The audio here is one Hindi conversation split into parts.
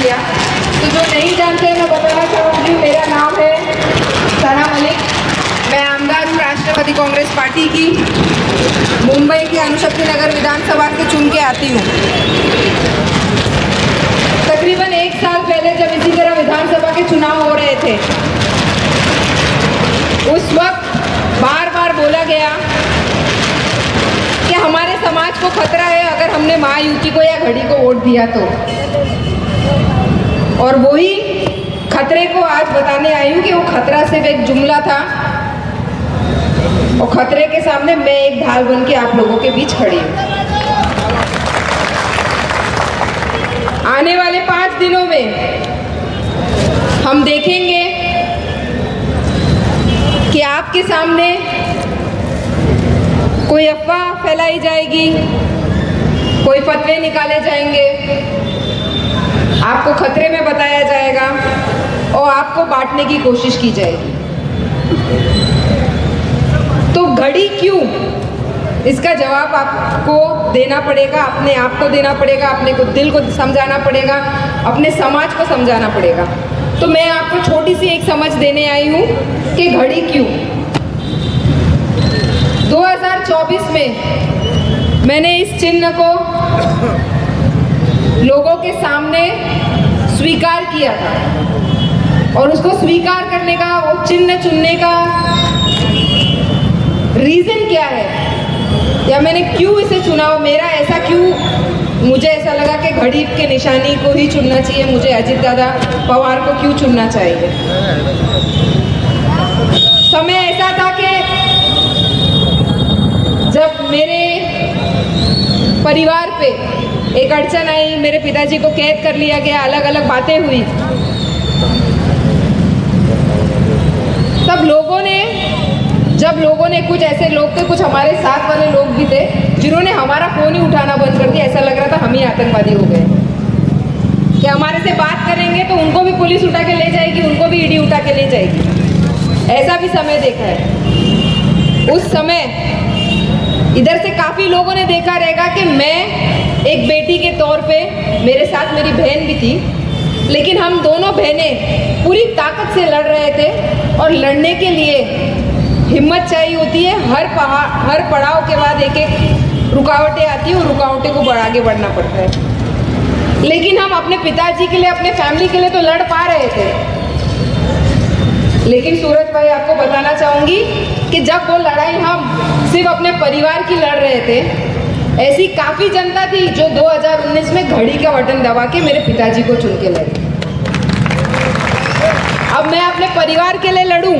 किया। तो जो नहीं जानते हैं मैं बताना चाहूँगी, मेरा नाम है सना मलिक। मैं आमदार हूँ राष्ट्रवादी कांग्रेस पार्टी की। मुंबई की अनुशक्ति नगर विधानसभा से चुन के आती हूँ। तकरीबन 1 साल पहले जब इसी तरह विधानसभा के चुनाव हो रहे थे, उस वक्त बार बार बोला गया कि हमारे समाज को खतरा है अगर हमने महायुति को या घड़ी को वोट दिया तो। और वही खतरे को आज बताने आई हूँ कि वो खतरा सिर्फ एक जुमला था और खतरे के सामने मैं एक ढाल बन के आप लोगों के बीच खड़ी हूँ। आने वाले 5 दिनों में हम देखेंगे कि आपके सामने कोई अफवाह फैलाई जाएगी, कोई फतवे निकाले जाएंगे, आपको खतरे में बताया जाएगा और आपको बांटने की कोशिश की जाएगी। तो घड़ी क्यों, इसका जवाब आपको देना पड़ेगा, अपने आप को देना पड़ेगा, अपने को दिल को समझाना पड़ेगा, अपने समाज को समझाना पड़ेगा। तो मैं आपको छोटी सी एक समझ देने आई हूँ कि घड़ी क्यों। 2024 में मैंने इस चिन्ह को लोगों के सामने स्वीकार किया था और उसको स्वीकार करने का, वो चिन्ह चुनने का रीज़न क्या है या मैंने क्यों इसे चुना, मेरा ऐसा क्यों, मुझे ऐसा लगा कि घड़ी के निशानी को ही चुनना चाहिए, मुझे अजित दादा पवार को क्यों चुनना चाहिए। समय ऐसा था कि जब मेरे परिवार पे एक अड़चन आई, मेरे पिताजी को कैद कर लिया गया, अलग अलग बातें हुई, तब जब लोगों ने कुछ ऐसे लोग थे, कुछ हमारे साथ वाले लोग भी थे जिन्होंने हमारा फ़ोन ही उठाना बंद कर दिया। ऐसा लग रहा था हम ही आतंकवादी हो गए कि हमारे से बात करेंगे तो उनको भी पुलिस उठा के ले जाएगी, उनको भी ईडी उठा के ले जाएगी। ऐसा भी समय देखा है। उस समय इधर से काफ़ी लोगों ने देखा रहेगा कि मैं एक बेटी के तौर पे, मेरे साथ मेरी बहन भी थी, लेकिन हम दोनों बहनें पूरी ताकत से लड़ रहे थे और लड़ने के लिए हिम्मत चाहिए होती है। हर पड़ाव के बाद एक एक रुकावटें आती है और रुकावटें को आगे बढ़ना पड़ता है। लेकिन हम अपने पिताजी के लिए, अपने फैमिली के लिए तो लड़ पा रहे थे। लेकिन सूरज भाई, आपको बताना चाहूँगी कि जब वो लड़ाई हम सिर्फ अपने परिवार की लड़ रहे थे, ऐसी काफ़ी जनता थी जो 2019 में घड़ी का बटन दबा के मेरे पिताजी को चुन के लड़ी। अब मैं अपने परिवार के लिए लड़ूं,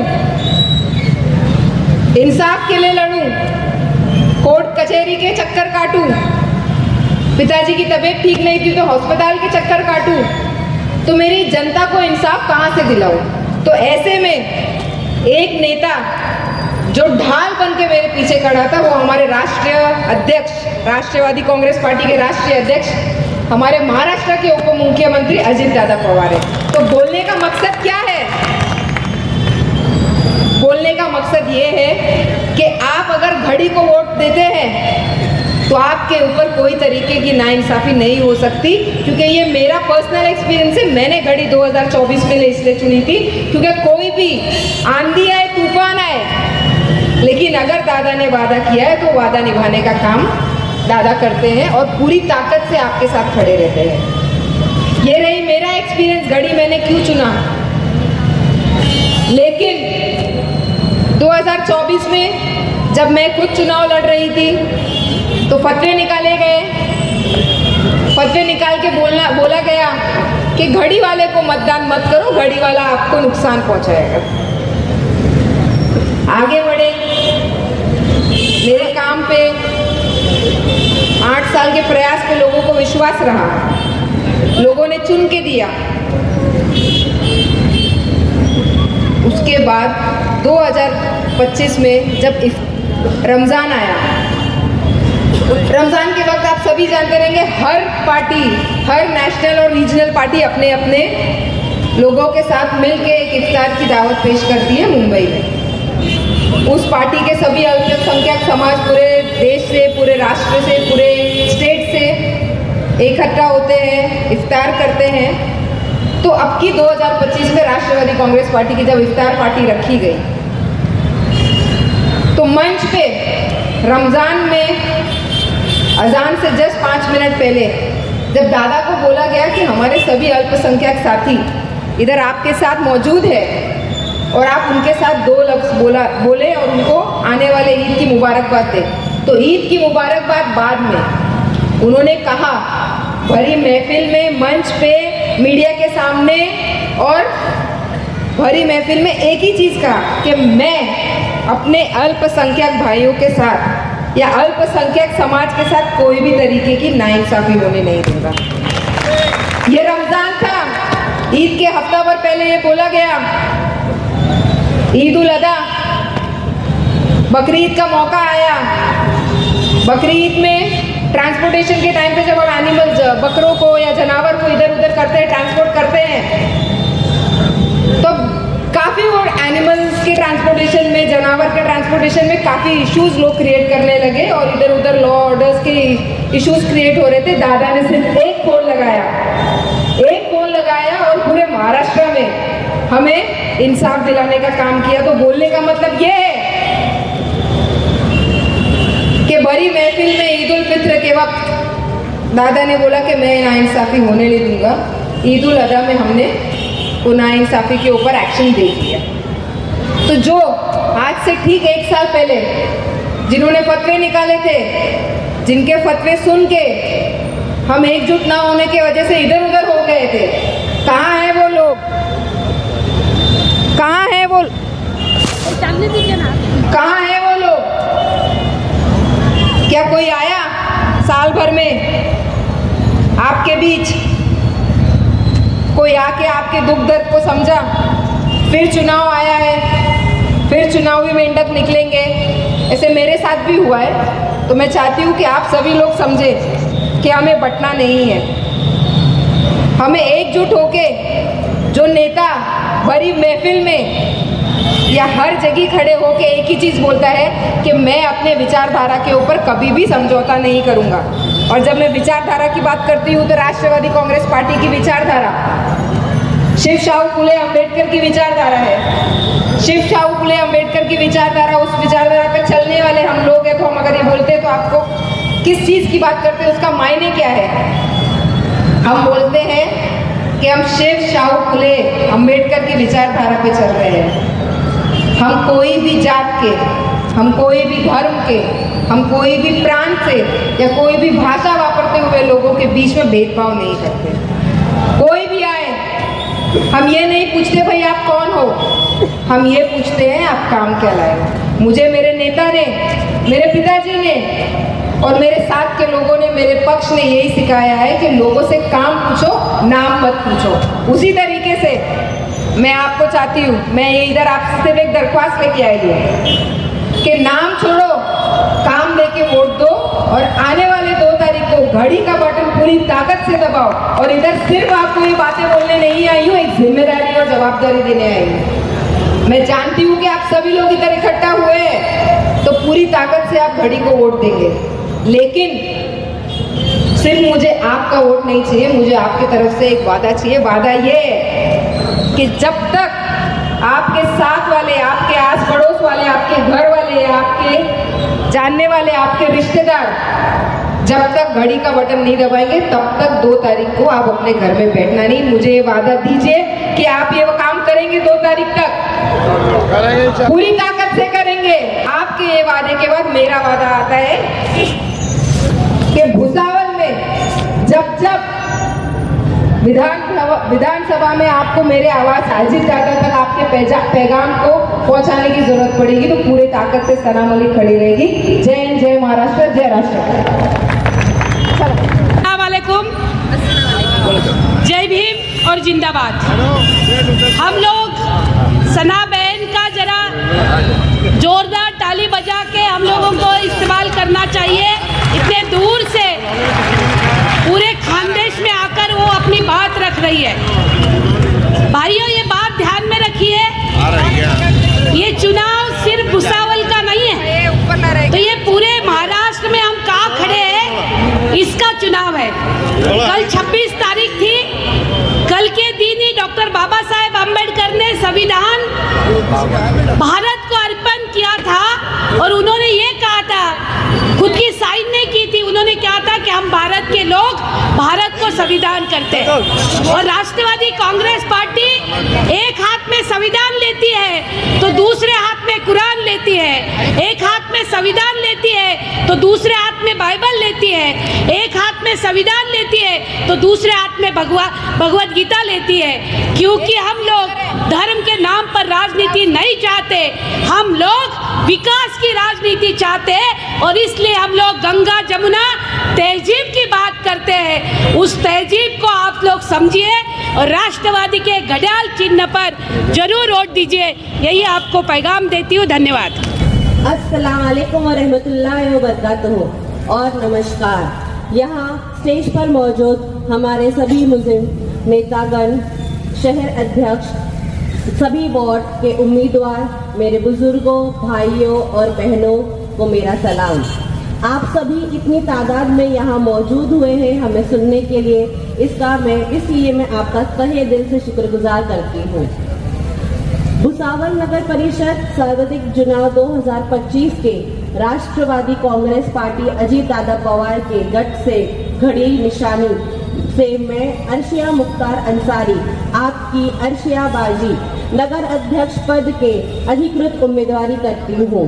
इंसाफ के लिए लड़ूं, कोर्ट कचहरी के चक्कर काटूं, पिताजी की तबीयत ठीक नहीं थी तो अस्पताल के चक्कर काटूं, तो मेरी जनता को इंसाफ कहाँ से दिलाऊं। तो ऐसे में एक नेता जो ढाल बन के मेरे पीछे खड़ा था, वो हमारे राष्ट्रीय अध्यक्ष, राष्ट्रवादी कांग्रेस पार्टी के राष्ट्रीय अध्यक्ष, हमारे महाराष्ट्र के उप मुख्यमंत्री अजित दादा पवार है। तो बोलने का मकसद क्या है? बोलने का मकसद ये है कि आप अगर घड़ी को वोट देते हैं तो आपके ऊपर कोई तरीके की नाइंसाफ़ी नहीं हो सकती, क्योंकि ये मेरा पर्सनल एक्सपीरियंस है। मैंने घड़ी 2024 में इसलिए चुनी थी क्योंकि कोई भी आंधी आए, तूफान आए, लेकिन अगर दादा ने वादा किया है तो वादा निभाने का काम दादा करते हैं और पूरी ताकत से आपके साथ खड़े रहते हैं। ये रही मेरा एक्सपीरियंस, घड़ी मैंने क्यों चुना। लेकिन 2024 में जब मैं खुद चुनाव लड़ रही थी तो फतवे निकाले गए, फतवे निकाल के बोला गया कि घड़ी वाले को मतदान मत करो, घड़ी वाला आपको नुकसान पहुंचाएगा। आगे बढ़े, मेरे काम पे 8 साल के प्रयास पे लोगों को विश्वास रहा, लोगों ने चुन के दिया। उसके बाद 2025 में जब रमज़ान आया, रमज़ान के वक्त आप सभी जानते रहेंगे, हर पार्टी, हर नेशनल और रीजनल पार्टी अपने अपने लोगों के साथ मिलकर एक इफ्तार की दावत पेश करती है मुंबई में। उस पार्टी के सभी अल्पसंख्यक समाज पूरे देश से, पूरे राष्ट्र से, पूरे स्टेट से इकट्ठा होते हैं, इफ्तार करते हैं तो अब की 2025 में राष्ट्रवादी कांग्रेस पार्टी की जब इफ्तार पार्टी रखी गई तो मंच पे रमज़ान में अजान से जस्ट 5 मिनट पहले जब दादा को बोला गया कि हमारे सभी अल्पसंख्यक साथी इधर आपके साथ मौजूद है और आप उनके साथ 2 लफ्ज़ बोले और उनको आने वाले ईद की मुबारकबाद दें, तो ईद की मुबारकबाद बाद में उन्होंने कहा भरी महफिल में, मंच पे, मीडिया के सामने और भरी महफिल में एक ही चीज़ कहा कि मैं अपने अल्पसंख्यक भाइयों के साथ या अल्पसंख्यक समाज के साथ कोई भी तरीके की नाइंसाफ़ी होने नहीं दूंगा। ये रमज़ान था, ईद के हफ्ता भर पहले ये बोला गया, ईद उल अदा, बकरीद का मौका आया, बकरीद में ट्रांसपोर्टेशन के टाइम पे जब हम एनिमल्स, बकरों को या जानवर को इधर उधर करते हैं, ट्रांसपोर्ट करते हैं, तो काफ़ी वो एनिमल्स के ट्रांसपोर्टेशन में, जानवर के ट्रांसपोर्टेशन में काफ़ी इश्यूज लोग क्रिएट करने लगे और इधर उधर लॉ ऑर्डर्स के इश्यूज क्रिएट हो रहे थे। दादा ने सिर्फ एक फोन लगाया और पूरे महाराष्ट्र में हमें इंसाफ दिलाने का काम किया। तो बोलने का मतलब ये है कि बड़ी महफिल में ईद उल फित्र के वक्त दादा ने बोला कि मैं नाइंसाफ़ी होने नहीं दूंगा। ईद उल अदा में हमने वो नाइंसाफ़ी के ऊपर एक्शन देख लिया। तो जो आज से ठीक 1 साल पहले जिन्होंने फतवे निकाले थे, जिनके फतवे सुन के हम एकजुट ना होने की वजह से इधर उधर हो गए थे, कहाँ हैं वो लोग? कहाँ हैं वो? कहाँ हैं वो लोग? क्या कोई आया साल भर में आपके बीच? कोई आके आपके दुख दर्द को समझा? फिर चुनाव आया है, फिर चुनावी मेंढक निकलेंगे। ऐसे मेरे साथ भी हुआ है। तो मैं चाहती हूँ कि आप सभी लोग समझें कि हमें बंटना नहीं है। हमें एकजुट होके जो नेता बड़ी महफिल में या हर जगह खड़े होके एक ही चीज़ बोलता है कि मैं अपने विचारधारा के ऊपर कभी भी समझौता नहीं करूँगा। और जब मैं विचारधारा की बात करती हूँ तो राष्ट्रवादी कांग्रेस पार्टी की विचारधारा शिव शाहू फुले अम्बेडकर की विचारधारा है। शिव शाहू फुले अम्बेडकर की विचारधारा, उस विचारधारा पर चलने वाले हम लोग हैं। तो हम अगर ये बोलते हैं तो आपको किस चीज़ की बात करते हैं, उसका मायने क्या है? हम बोलते हैं कि हम शिव शाहू फुले अम्बेडकर की विचारधारा पे चल रहे हैं। हम कोई भी जात के, हम कोई भी धर्म के, हम कोई भी प्रांत से या कोई भी भाषा वापरते हुए लोगों के बीच में भेदभाव नहीं करते। कोई भी आए, हम ये नहीं पूछते भाई आप कौन हो, हम ये पूछते हैं आप काम क्या लाए हो। मुझे मेरे नेता ने, मेरे पिताजी ने और मेरे साथ के लोगों ने, मेरे पक्ष ने यही सिखाया है कि लोगों से काम पूछो, नाम मत पूछो। उसी तरीके से मैं आपको चाहती हूँ, मैं ये इधर आपसे सिर्फ एक दरख्वास्त लेके आई हूँ कि नाम छोड़ो, काम लेके वोट दो और आने वाले 2 तारीख को घड़ी का बटन पूरी ताकत से दबाओ। और इधर सिर्फ आपको ये बातें बोलने नहीं आई हूँ, एक जिम्मेदारी और जवाबदारी देने आई हूँ। मैं जानती हूँ कि आप सभी लोग इधर इकट्ठा हुए हैं तो पूरी ताकत से आप घड़ी को वोट देंगे, लेकिन सिर्फ मुझे आपका वोट नहीं चाहिए, मुझे आपकी तरफ से एक वादा चाहिए। वादा ये है कि जब तक आपके साथ वाले, आपके आस पड़ोस वाले, आपके घर वाले, आपके जानने वाले, आपके रिश्तेदार जब तक घड़ी का बटन नहीं दबाएंगे तब तक 2 तारीख को आप अपने घर में बैठना नहीं। मुझे ये वादा दीजिए कि आप ये काम करेंगे 2 तारीख तक, पूरी ताकत से करेंगे। आपके ये वादे के बाद मेरा वादा आता है कि भुसावल में जब जब विधानसभा में आपको मेरे आवाज़ अजीत दादा तक आपके पैगाम को पहुंचाने की जरूरत पड़ेगी तो पूरी ताकत से सना मलिक खड़ी रहेगी। जय हिंद, जय महाराष्ट्र, जय राष्ट्र। अस्सलामुअलैकुम, जय भीम और जिंदाबाद। हम लोग सना बहन का जरा जोरदार ताली बजा के हम लोगों को इस्तेमाल करना चाहिए। इतने दूर से पूरे खानदेश में आकर वो अपनी बात रख रही है। भाइयों, ये बात ध्यान में रखिए, ये चुनाव सिर्फ भुसावल का नहीं है, तो ये पूरे महाराष्ट्र में हम कहाँ खड़े हैं इसका चुनाव है। कल 26 तारीख थी, कल के दिन ही संविधान भारत को अर्पण किया था और उन्होंने ये कहा था, खुद की साइन नहीं की थी, उन्होंने कहा था कि हम भारत के लोग भारत को संविधान करते हैं। और राष्ट्रवादी कांग्रेस पार्टी एक हाथ में संविधान लेती है तो दूसरे हाथ में कुरान लेती है, एक हाथ में संविधान लेती है तो दूसरे हाथ में बाइबल लेती है, एक हाथ में संविधान लेती है तो दूसरे हाथ में भगवत गीता लेती है। क्योंकि हम लोग धर्म के नाम पर राजनीति नहीं चाहते, हम लोग विकास की राजनीति चाहते हैं और इसलिए हम लोग गंगा जमुना तहजीब की बात करते हैं। उस तहजीब को आप लोग समझिए और राष्ट्रवादी के घड़ियाल चिन्ह पर जरूर वोट दीजिए, यही आपको पैगाम देती हूँ। धन्यवाद। अस्सलाम वालेकुम व रहमतुल्लाहि व बरकातुहू और नमस्कार। यहाँ स्टेज पर मौजूद हमारे सभी मुस्लिम नेतागण, शहर अध्यक्ष, सभी वार्ड के उम्मीदवार, मेरे बुजुर्गों, भाइयों और बहनों को मेरा सलाम। आप सभी इतनी तादाद में यहाँ मौजूद हुए हैं हमें सुनने के लिए, इसलिए मैं आपका तहे दिल से शुक्रगुजार करती हूँ। भुसावल नगर परिषद सार्वत्रिक चुनाव 2025 के राष्ट्रवादी कांग्रेस पार्टी अजीत दादा पवार के गठ से घड़ी निशानी से मैं अर्शिया मुख्तार अंसारी, आपकी अर्शिया बाजी, नगर अध्यक्ष पद के अधिकृत उम्मीदवारी करती हूँ।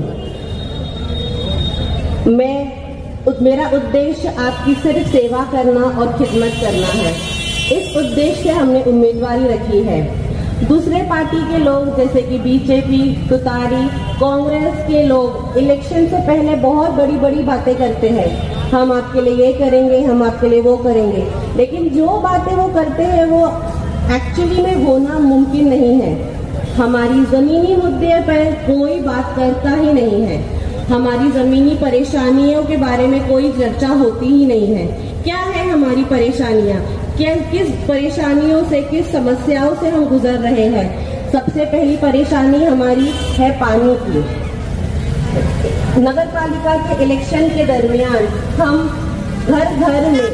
मेरा उद्देश्य आपकी सिर्फ सेवा करना और खिदमत करना है। इस उद्देश्य से हमने उम्मीदवारी रखी है। दूसरे पार्टी के लोग जैसे कि बीजेपी, तुतारी, कांग्रेस के लोग इलेक्शन से पहले बहुत बड़ी बड़ी बातें करते हैं, हम आपके लिए ये करेंगे, हम आपके लिए वो करेंगे, लेकिन जो बातें वो करते हैं वो एक्चुअली में होना मुमकिन नहीं है। हमारी ज़मीनी मुद्दे पर कोई बात करता ही नहीं है, हमारी ज़मीनी परेशानियों के बारे में कोई चर्चा होती ही नहीं है। क्या है हमारी परेशानियाँ, किस परेशानियों से, किस समस्याओं से हम गुजर रहे हैं। सबसे पहली परेशानी हमारी है पानी की। नगर पालिका के इलेक्शन के दरमियान हम घर घर में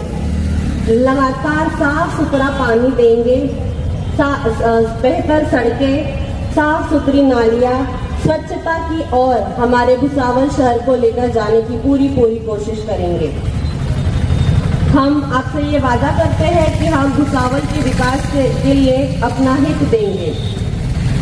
लगातार साफ सुथरा पानी देंगे, बेहतर सड़कें, साफ सुथरी नालियाँ, स्वच्छता की ओर हमारे भुसावल शहर को लेकर जाने की पूरी कोशिश करेंगे। हम आपसे ये वादा करते हैं कि हम भुसावल के विकास के लिए अपना हित देंगे।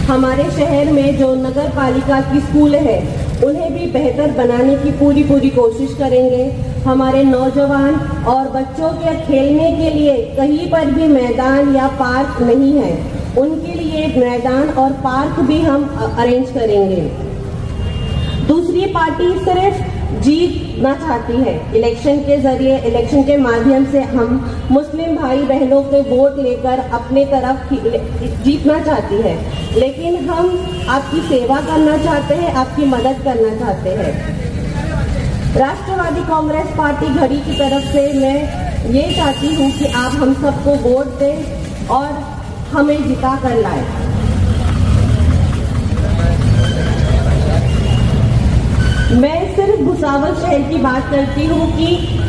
हमारे शहर में जो नगर पालिका की स्कूल है उन्हें भी बेहतर बनाने की पूरी कोशिश करेंगे। हमारे नौजवान और बच्चों के खेलने के लिए कहीं पर भी मैदान या पार्क नहीं है, उनके लिए मैदान और पार्क भी हम अरेंज करेंगे। दूसरी पार्टी सिर्फ जीतना चाहती है। इलेक्शन के जरिए, इलेक्शन के माध्यम से हम मुस्लिम भाई बहनों के वोट लेकर अपने तरफ जीतना चाहती है, लेकिन हम आपकी सेवा करना चाहते हैं, आपकी मदद करना चाहते हैं। राष्ट्रवादी कांग्रेस पार्टी घड़ी की तरफ से मैं ये चाहती हूँ कि आप हम सबको वोट दें और हमें जिता कर लाए। मैं सिर्फ भुसावल शहर की बात करती हूँ कि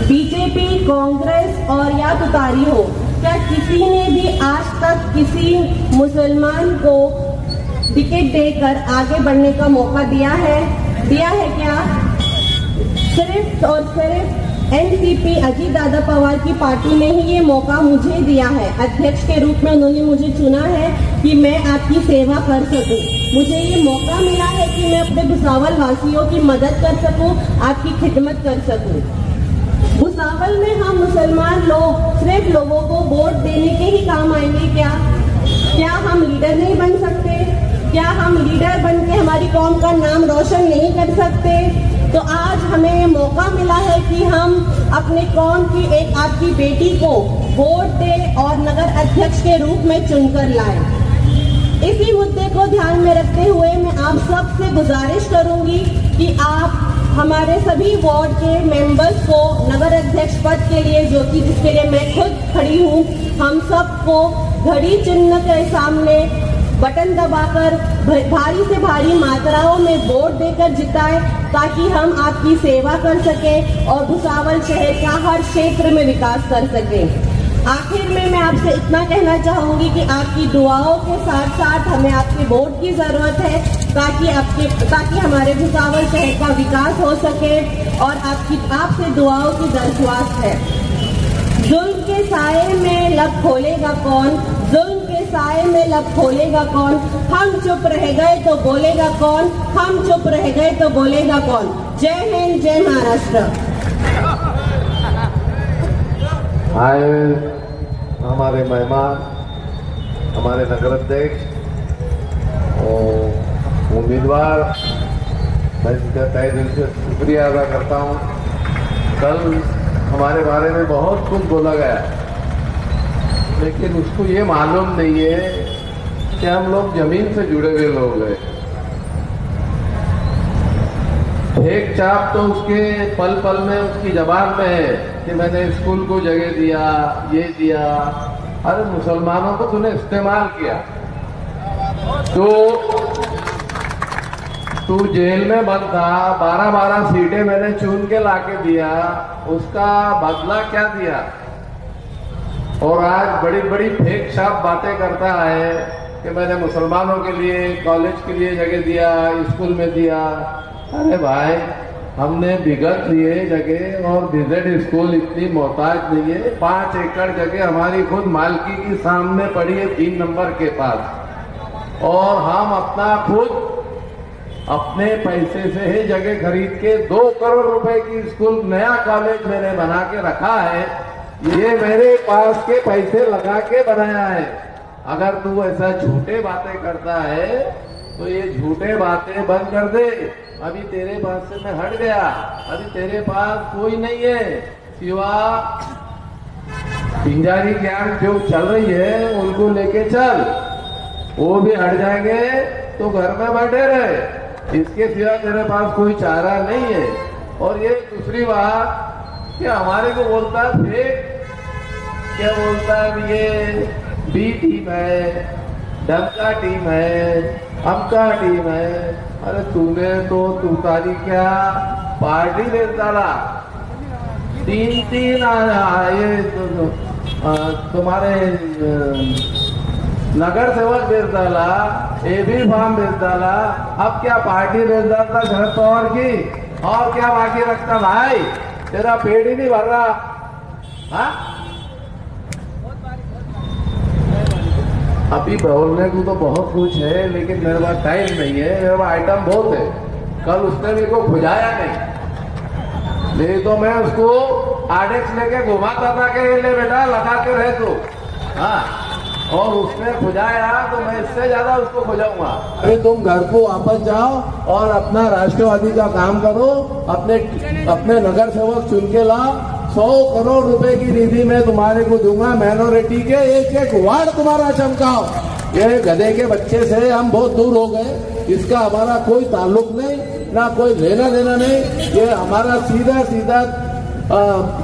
बीजेपी, कांग्रेस और या तुतारी हो, क्या किसी ने भी आज तक किसी मुसलमान को टिकट देकर आगे बढ़ने का मौका दिया है क्या? सिर्फ और सिर्फ एनसीपी अजीत दादा पवार की पार्टी ने ही ये मौका मुझे दिया है। अध्यक्ष के रूप में उन्होंने मुझे चुना है कि मैं आपकी सेवा कर सकूं। मुझे ये मौका मिला है कि मैं अपने भुसावल वासियों की मदद कर सकूं, आपकी खिदमत कर सकूं। भुसावल में हम मुसलमान लोग सिर्फ लोगों को वोट देने के ही काम आएंगे क्या हम लीडर नहीं बन सकते? क्या हम लीडर बन के हमारी कौम का नाम रोशन नहीं कर सकते? तो आज हमें ये मौका मिला है कि हम अपने कौम की एक आपकी बेटी को वोट दें और नगर अध्यक्ष के रूप में चुनकर लाएं। इसी मुद्दे को ध्यान में रखते हुए मैं आप सबसे गुजारिश करूंगी कि आप हमारे सभी वार्ड के मेंबर्स को नगर अध्यक्ष पद के लिए, जो कि जिसके लिए मैं खुद खड़ी हूं, हम सबको घड़ी चिन्ह के सामने बटन दबाकर भारी से भारी मात्राओं में वोट देकर जिताएं, ताकि हम आपकी सेवा कर सकें और भुसावल शहर का हर क्षेत्र में विकास कर सकें। आखिर में मैं आपसे इतना कहना चाहूँगी कि आपकी दुआओं के साथ साथ हमें आपके वोट की ज़रूरत है ताकि हमारे भुसावल शहर का विकास हो सके और आपसे दुआओं की दरख्वास्त है। जुल्म के साए में लब खोलेगा कौन, जुल्म के साए में लब खोलेगा कौन, हम चुप रह गए तो बोलेगा कौन, हम चुप रह गए तो बोलेगा कौन। जय हिंद, जय महाराष्ट्र। आए हमारे मेहमान, हमारे नगर अध्यक्ष और उम्मीदवार, मैं इसका तहे दिल से शुक्रिया अदा करता हूँ। कल हमारे बारे में बहुत कुछ बोला गया, लेकिन उसको ये मालूम नहीं है कि हम लोग जमीन से जुड़े हुए लोग हैं। एक चाप तो उसके पल पल में उसकी जबान में है कि मैंने स्कूल को जगह दिया, ये दिया। अरे मुसलमानों को तूने इस्तेमाल किया, तू जेल में बंद था, 12-12 सीटें मैंने चुन के लाके दिया, उसका बदला क्या दिया? और आज बड़ी बड़ी फेक छाप बातें करता है कि मैंने मुसलमानों के लिए कॉलेज के लिए जगह दिया, स्कूल में दिया। अरे भाई, हमने विगत लिए जगह और विजेट स्कूल इतनी मोहताज नहीं है। 5 एकड़ जगह हमारी खुद मालकी की सामने पड़ी है 3 नंबर के पास, और हम अपना खुद अपने पैसे से ही जगह खरीद के 2 करोड़ रुपए की स्कूल, नया कॉलेज मैंने बना के रखा है। ये मेरे पास के पैसे लगा के बनाया है। अगर तू ऐसा झूठे बातें करता है तो ये झूठे बातें बंद कर दे। अभी तेरे पास से मैं हट गया, अभी तेरे पास कोई नहीं है सिवा पिंजारी ज्ञान जो चल रही है उनको लेके चल, वो भी हट जाएंगे तो घर में बैठे रहे। इसके सिवा तेरे पास कोई चारा नहीं है। और ये दूसरी बात कि हमारे को बोलता है फेक, क्या बोलता है ये बी टीम है, डमका टीम है, अमका टीम है। अरे तूने तो तुतारी क्या पार्टी दे डाला, 3 ये तुम्हारे नगर सेवक बेच डाला, एबी फार्म बेच डाला, अब क्या पार्टी बेच डालता शरद पवार की, और क्या बाकी रखता भाई? तेरा पेट ही नहीं भर रहा। हाँ, अभी बोलने को तो बहुत कुछ है, लेकिन मेरे पास टाइम नहीं है, मेरे पास आइटम बहुत है। कल उसने मेरे को खुजाया नहीं तो मैं उसको आरएक्स लेके घुमाता था कि ले बेटा लगा के रहे तो। हाँ, और उसने खुजाया तो मैं इससे ज्यादा उसको खुजाऊंगा। अरे तुम घर को वापस जाओ और अपना राष्ट्रवादी का काम करो, अपने नगर सेवक चुन के ला। 100 करोड़ रुपए की निधि मैं तुम्हारे को दूंगा, माइनॉरिटी के एक वार्ड तुम्हारा चमकाओ। ये गधे के बच्चे से हम बहुत दूर हो गए, इसका हमारा कोई ताल्लुक नहीं, ना कोई लेना देना नहीं। ये हमारा सीधा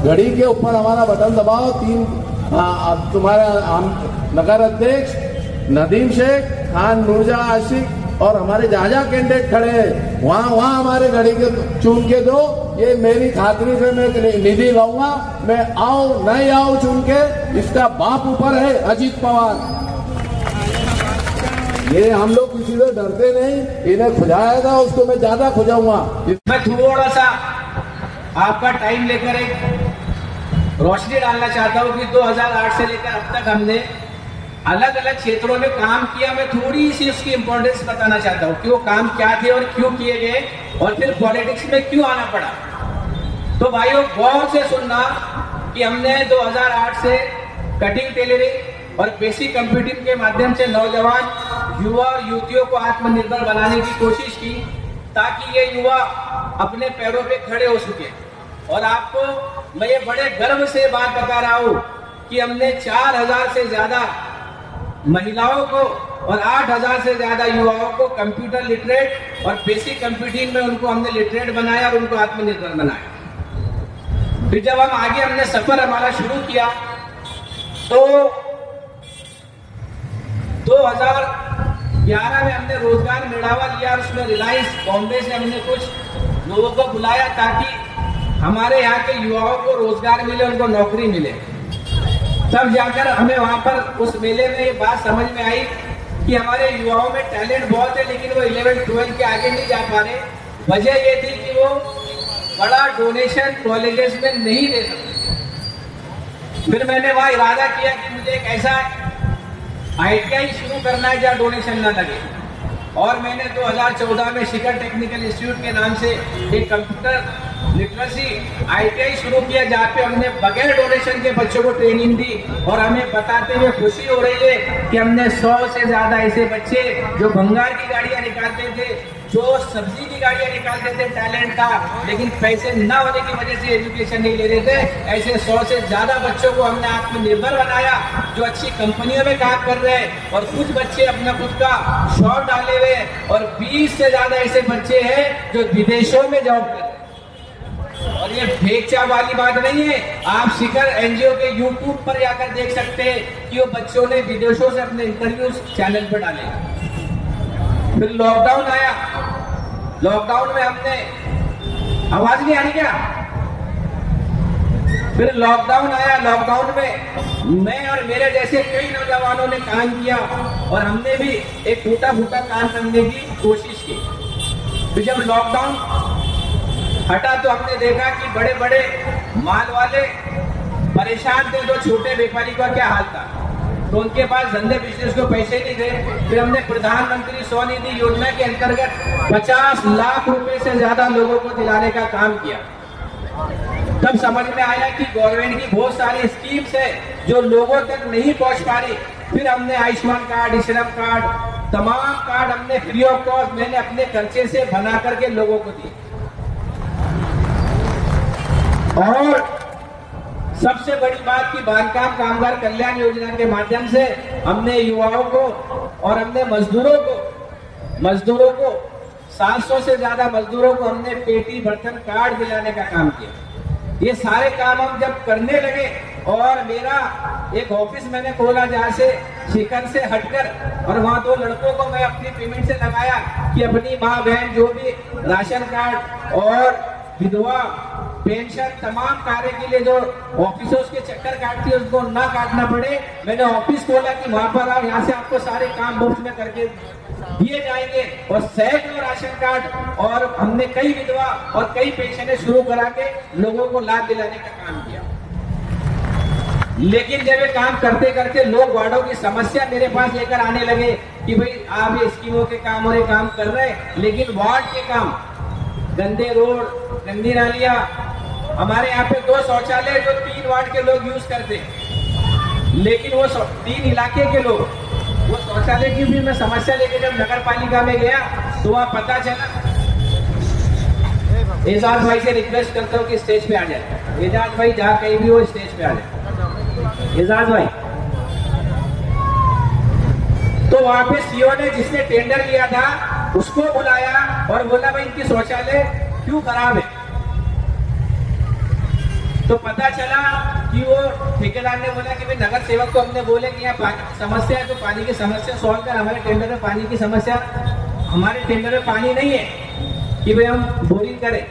घड़ी के ऊपर हमारा बटन दबाओ। 3 तुम्हारा नगर अध्यक्ष नदीम शेख, खान नूरजा आशिक और हमारे जहाँ कैंडिडेट खड़े हैं वहाँ हमारे घड़ी के चुन के दो। ये मेरी खातरी से मैं निधि लाऊंगा, मैं आऊं नहीं आऊं चुन के, इसका बाप ऊपर है अजीत पवार। ये हम लोग किसी से डरते नहीं, इन्हें खुजाया था उसको मैं ज्यादा खुजाऊंगा। मैं थोड़ा सा आपका टाइम लेकर एक रोशनी डालना चाहता हूँ कि 2008 से लेकर अब तक हमने अलग अलग क्षेत्रों में काम किया। मैं थोड़ी सी उसकी इम्पोर्टेंस बताना चाहता हूँ कि वो काम क्या थे और क्यों किए गए और फिर पॉलिटिक्स में क्यों आना पड़ा। तो भाइयों गौर से सुनना कि हमने 2008 से कटिंग टेलरिंग और बेसिक कंप्यूटिंग के माध्यम से नौजवान युवा और युवतियों को आत्मनिर्भर बनाने की कोशिश की ताकि ये युवा अपने पैरों पे खड़े हो सके। और आपको मैं ये बड़े गर्व से बात बता रहा हूँ कि हमने 4000 से ज्यादा महिलाओं को और 8000 से ज्यादा युवाओं को कंप्यूटर लिटरेट और बेसिक कंप्यूटिंग में उनको हमने लिटरेट बनाया और उनको आत्मनिर्भर बनाया। फिर जब हम आगे हमने सफर हमारा शुरू किया तो 2011 में हमने रोजगार मेड़ावा लिया और उसमें रिलायंस बॉम्बे से हमने कुछ लोगों को बुलाया ताकि हमारे यहाँ के युवाओं को रोजगार मिले, उनको नौकरी मिले। तब जाकर हमें वहां पर उस मेले में ये बात समझ में आई कि हमारे युवाओं में टैलेंट बहुत है, लेकिन वो 11-12 के आगे नहीं जा पा रहे। वजह ये थी कि वो बड़ा डोनेशन कॉलेजेस में नहीं दे सकते। फिर मैंने वहां इरादा किया कि मुझे एक ऐसा ITI शुरू करना है जहाँ डोनेशन ना लगे, और मैंने 2014 में शिखर टेक्निकल इंस्टीट्यूट के नाम से एक कंप्यूटर लिटरेसी ITI शुरू किया, जहाँ पे हमने बगैर डोनेशन के बच्चों को ट्रेनिंग दी। और हमें बताते हुए खुशी हो रही है कि हमने 100 से ज्यादा ऐसे बच्चे जो भंगार की गाड़ियां निकालते थे, जो सब्जी की गाड़ियां निकालते थे टैलेंट का, लेकिन पैसे न होने की वजह से एजुकेशन नहीं ले रहे थे, ऐसे 100 से ज्यादा बच्चों को हमने आत्मनिर्भर बनाया, जो अच्छी कंपनियों में काम कर रहे हैं। और कुछ बच्चे अपना खुद का शॉप डाले हुए हैं, और 20 से ज्यादा ऐसे बच्चे हैं जो विदेशों में जॉब कर रहे हैं। और ये भेचा वाली बात नहीं है, आप शिखर NGO के YouTube पर जाकर देख सकते हैं कि वो बच्चों ने विदेशों से अपने इंटरव्यूज चैनल पर डाले। फिर लॉकडाउन आया, लॉकडाउन में हमने, आवाज नहीं आ रही क्या? फिर लॉकडाउन आया, लॉकडाउन में मैं और मेरे जैसे कई नौजवानों ने काम किया, और हमने भी एक टूटा फूटा काम करने की कोशिश की। तो जब लॉकडाउन हटा तो हमने देखा कि बड़े बड़े माल वाले परेशान थे, तो छोटे व्यापारी का क्या हाल था, तो उनके पास धंधे बिजनेस को पैसे नहीं थे। फिर हमने प्रधानमंत्री स्वनिधि योजना के अंतर्गत 50 लाख रुपए से ज्यादा लोगों को दिलाने का काम किया। तब समझ में आया कि गवर्नमेंट की बहुत सारी स्कीम्स है जो लोगों तक नहीं पहुंच पा रही। फिर हमने आयुष्मान कार्ड, श्रम कार्ड, तमाम कार्ड हमने फ्री ऑफ कॉस्ट मैंने अपने खर्चे से बना करके लोगों को दिए। और सबसे बड़ी बात की बांधकाम कामगार कल्याण योजना के माध्यम से हमने युवाओं को और हमने मजदूरों को 700 से ज्यादा मजदूरों को हमने पेटी बर्तन कार्ड दिलाने का काम किया। ये सारे काम हम जब करने लगे, और मेरा एक ऑफिस मैंने खोला जहाँ से शिखर से हटकर, और वहाँ 2 लड़कों को मैं अपनी पेमेंट से लगाया कि अपनी माँ बहन जो भी राशन कार्ड और विधवा पेंशन तमाम कार्य के लिए जो ऑफिसों के चक्कर काटती है उसको ना काटना पड़े। मैंने ऑफिस खोला कि वहां पर आप यहाँ से आपको सारे काम मुफ्त में करके दिए जाएंगे, और सैकड़ों राशन कार्ड और हमने कई विधवा और कई पेंशनें शुरू करा के लोगों को लाभ दिलाने का काम किया। लेकिन जब ये काम करते करते लोग वार्डों की समस्या मेरे पास लेकर आने लगे कि भाई आप ये स्कीमों के काम और ये काम कर रहे हैं, लेकिन वार्ड के काम, गंदे रोड, गंदी नालियां, हमारे यहाँ पे 2 शौचालय जो 3 वार्ड के लोग यूज करते हैं, लेकिन वो 3 इलाके के लोग, वो शौचालय की भी मैं समस्या लेके जब नगर पालिका में गया तो वहाँ पता चला। एजाज भाई से रिक्वेस्ट करता हूँ कि स्टेज पे आ जाए। एजाज भाई जहाँ कहीं भी हो स्टेज पे आ जाए। एजाज भाई, तो वहाँ पे सीओ ने जिसने टेंडर लिया था उसको बुलाया और बोला भाई इनकी शौचालय क्यों खराब है। तो पता चला कि वो ठेकेदार ने बोला कि भाई नगर सेवक को हमने बोले कि यहाँ पानी की समस्या है, तो पानी की समस्या सॉल्व कर, हमारे टेंडर में पानी की समस्या, हमारे टेंडर में पानी नहीं है कि भाई हम बोरिंग करें।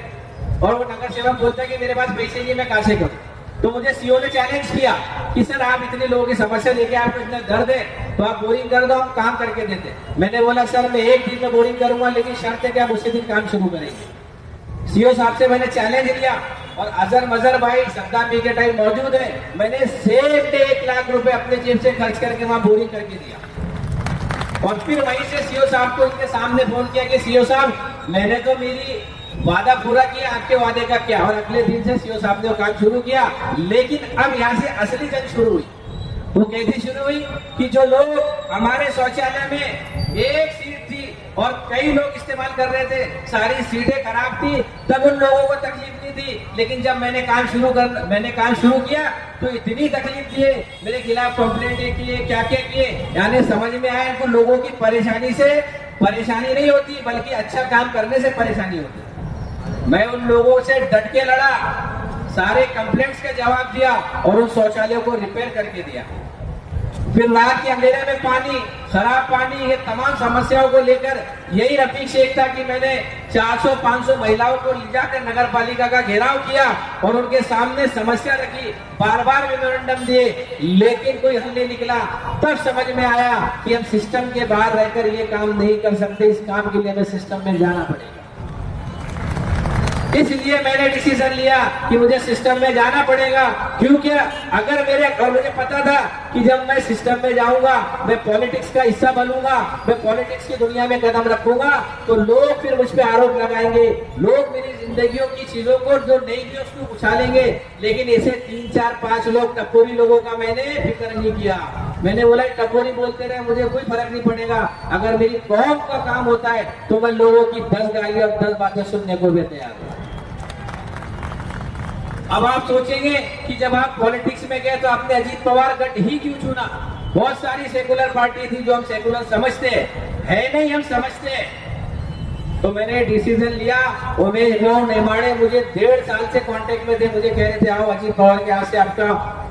और वो नगर सेवक बोलता है कि मेरे पास पैसे नहीं, मैं कहाँ से करूँ। तो मुझे सीओ ने चैलेंज किया कि सर आप इतने लोगों की समस्या लेके आपको इतना दर्द है तो आप बोरिंग कर दो, हम काम करके देते। मैंने बोला सर मैं 1 दिन में बोरिंग करूंगा, लेकिन शर्त है कि आप उसी दिन काम शुरू करेंगे। सीओ साहब से मैंने चैलेंज लिया, और अजर मजर भाई सद्दाम के टाइम मौजूद है, मैंने सेम डे 1 लाख रुपए अपने जेब से खर्च करके वहां बोरिंग करके दिया। और फिर वहीं से सीओ साहब को इनके सामने फोन किया कि सीओ साहब मैंने तो मेरी वादा पूरा किया, आपके वादे का क्या। और अगले दिन से सीओ साहब ने वो काम शुरू किया। लेकिन अब यहाँ से असली जंग शुरू हुई। वो कैसे शुरू हुई कि जो लोग हमारे शौचालय में 1 सीट थी और कई लोग इस्तेमाल कर रहे थे, सारी सीटें खराब थी, तब उन लोगों को तकलीफ नहीं थी। लेकिन जब मैंने काम शुरू किया तो इतनी तकलीफ दिए, मेरे खिलाफ कंप्लेंट किए, क्या क्या किए। यानी समझ में आया इनको लोगों की परेशानी से परेशानी नहीं होती, बल्कि अच्छा काम करने से परेशानी होती। मैं उन लोगों से डट के लड़ा, सारे कंप्लेंट्स का जवाब दिया और उन शौचालयों को रिपेयर करके दिया। फिर रात के अंधेरे में पानी, खराब पानी, ये तमाम समस्याओं को लेकर यही रफीक शेख था कि मैंने 400-500 महिलाओं को ले जाकर नगर पालिका का घेराव किया और उनके सामने समस्या रखी, बार बार मेमोरेंडम दिए, लेकिन कोई हल नहीं निकला। तब समझ में आया कि हम सिस्टम के बाहर रहकर ये काम नहीं कर सकते, इस काम के लिए हमें सिस्टम में जाना पड़ेगा। इसलिए मैंने डिसीजन लिया कि मुझे सिस्टम में जाना पड़ेगा, क्योंकि अगर मुझे पता था कि जब मैं सिस्टम में जाऊंगा, मैं पॉलिटिक्स का हिस्सा बनूंगा, मैं पॉलिटिक्स की दुनिया में कदम रखूंगा, तो लोग फिर मुझ पे आरोप लगाएंगे, लोग मेरी जिंदगियों की चीजों को जो नहीं की उसको उछालेंगे। लेकिन ऐसे 3, 4, 5 लोग टपोरी लोगों का मैंने फिक्र नहीं किया। मैंने बोला टपोरी बोलते रहे, मुझे कोई फर्क नहीं पड़ेगा, अगर मेरी कौम का काम होता है तो मैं लोगों की 10 गाली और 10 बातें सुनने को भी तैयार हूं। अब आप सोचेंगे कि जब आप पॉलिटिक्स में गए तो आपने अजीत पवार गठ ही क्यों चुना? बहुत सारी सेकुलर पार्टी थी जो हम सेकुलर समझते है नहीं, हम समझते हैं। तो मैंने डिसीजन लिया। उमेश नेमाड़े मुझे 1.5 साल से कांटेक्ट में थे, मुझे कह रहे थे आओ अजीत पवार के यहाँ से आपका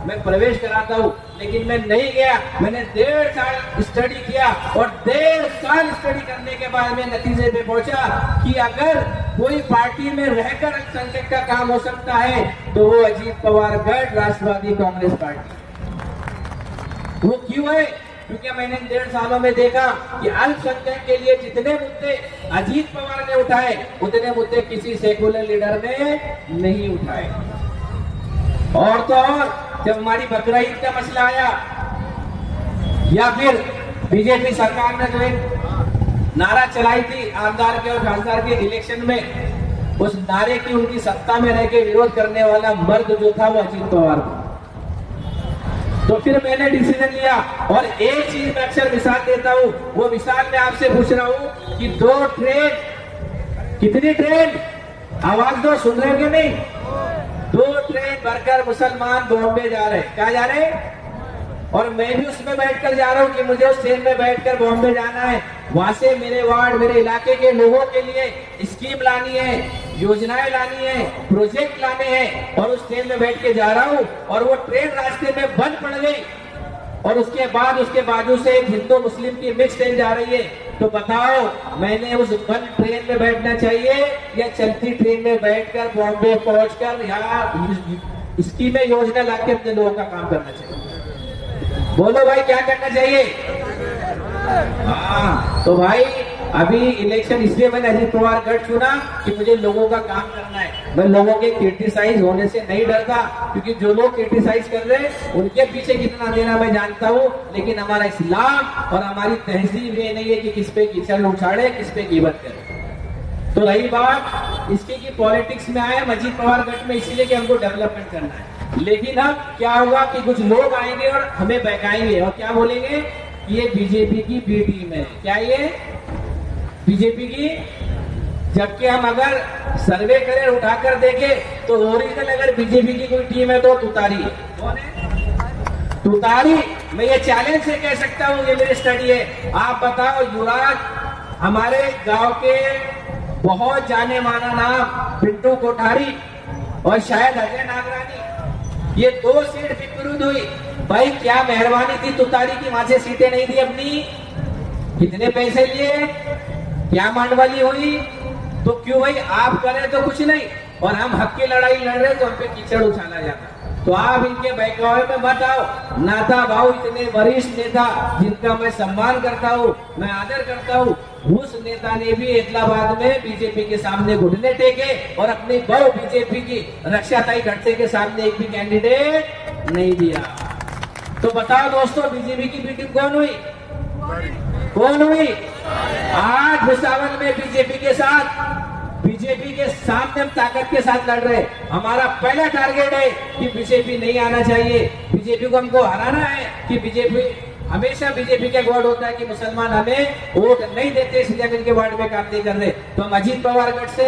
मैं प्रवेश कराता हूँ, लेकिन मैं नहीं गया। मैंने 1.5 साल स्टडी किया और 1.5 साल स्टडी करने के बाद मैं नतीजे पे पहुंचा कि अगर कोई पार्टी में रहकर अल्पसंख्यक का काम हो सकता है तो वो अजीत पवार गठ राष्ट्रवादी कांग्रेस पार्टी। वो क्यों है? क्योंकि मैंने 1.5 सालों में देखा कि अल्पसंख्यक के लिए जितने मुद्दे अजीत पवार ने उठाए उतने मुद्दे किसी सेकुलर लीडर ने नहीं उठाए। और तो और जब हमारी बकरा ईद का मसला आया या फिर बीजेपी सरकार ने जो एक नारा चलाई थी आमदार के और खासदार के इलेक्शन में, उस नारे की उनकी सत्ता में रह के विरोध करने वाला मर्द जो था वो अजीत पवार था। तो फिर मैंने डिसीजन लिया और एक चीज मैं अक्सर मिसाल देता हूँ, वो मिसाल मैं आपसे पूछ रहा हूँ कि 2 ट्रेन, कितनी ट्रेन, आवाज दो, सुन रहे हो कि नहीं? 2 ट्रेन भरकर मुसलमान बॉम्बे जा रहे हैं। कहा जा रहे हैं? और मैं भी उसमें बैठकर जा रहा हूँ कि मुझे उस ट्रेन में बैठकर बॉम्बे जाना है। वहां से मेरे वार्ड, मेरे इलाके के लोगों के लिए स्कीम लानी है, योजनाएं लानी है, प्रोजेक्ट लाने हैं, और उस ट्रेन में बैठ के जा रहा हूँ। और वो ट्रेन रास्ते में बंद पड़ गई और उसके बाजू से एक हिंदू मुस्लिम की मिक्स ट्रेन जा रही है। तो बताओ मैंने उस बंद ट्रेन में बैठना चाहिए या चलती ट्रेन में बैठकर बॉम्बे पहुंचकर यहाँ स्कीमें योजना लाके अपने लोगों का काम करना चाहिए? बोलो भाई क्या करना चाहिए? हाँ, तो भाई अभी इलेक्शन इसलिए मैंने अजीत पवार गठ चुना कि मुझे लोगों का काम करना है। मैं लोगों के क्रिटिसाइज होने से नहीं डरता, क्योंकि जो लोग क्रिटिसाइज कर रहे हैं उनके पीछे कितना देना मैं जानता हूँ। लेकिन हमारा इस्लाम और हमारी तहजीब ये नहीं है कि किस पे कीचड़ उछाड़े, किस पे कीमत करे। तो रही बात इसकी कि पॉलिटिक्स में आए अजीत पवार गठ में इसलिए कि हमको डेवलपमेंट करना है। लेकिन अब क्या होगा कि कुछ लोग आएंगे और हमें बहकाएंगे और क्या बोलेंगे, ये बीजेपी की बी टीम है। क्या ये बीजेपी की? जबकि हम अगर सर्वे करें, उठाकर देखें तो ओरिजिनल अगर बीजेपी की कोई टीम है तो तुतारी है। कौन है? तुतारी। मैं ये चैलेंज से कह सकता हूँ, ये मेरी स्टडी है। आप बताओ युवराज, हमारे गांव के बहुत जाने माना नाम पिंटू कोठारी और शायद अजय नागरानी, ये 2 सीट विपरीत हुई। भाई क्या मेहरबानी थी तुतारी की, वहां से सीटें नहीं दी अपनी? कितने पैसे लिए? क्या मांडवाली हुई? तो क्यों भाई आप करें तो कुछ नहीं और हम हक की लड़ाई लड़ रहे तो हम पे कीचड़ उछाला जाता। तो आप इनके बहकावे में मत आओ। नाता भाव इतने वरिष्ठ नेता जिनका मैं सम्मान करता हूँ, मैं आदर करता हूँ, उस नेता ने भी इस्लामाबाद में बीजेपी के सामने घुटने टेके और अपनी बहु बीजेपी की रक्षाताई खड़से के सामने एक भी कैंडिडेट नहीं दिया। तो बताओ दोस्तों, बीजेपी की मीटिंग कौन हुई? कौन हुई? आज भुसावल में बीजेपी के सामने हम ताकत के साथ लड़ रहे। हमारा पहला टारगेट है कि बीजेपी नहीं आना चाहिए, बीजेपी को हमको हराना है। कि बीजेपी हमेशा बीजेपी का गॉड होता है कि मुसलमान हमें वोट नहीं देते, इसलिए हम इनके वार्ड में काम नहीं कर रहे। तो हम अजीत पवार गठ से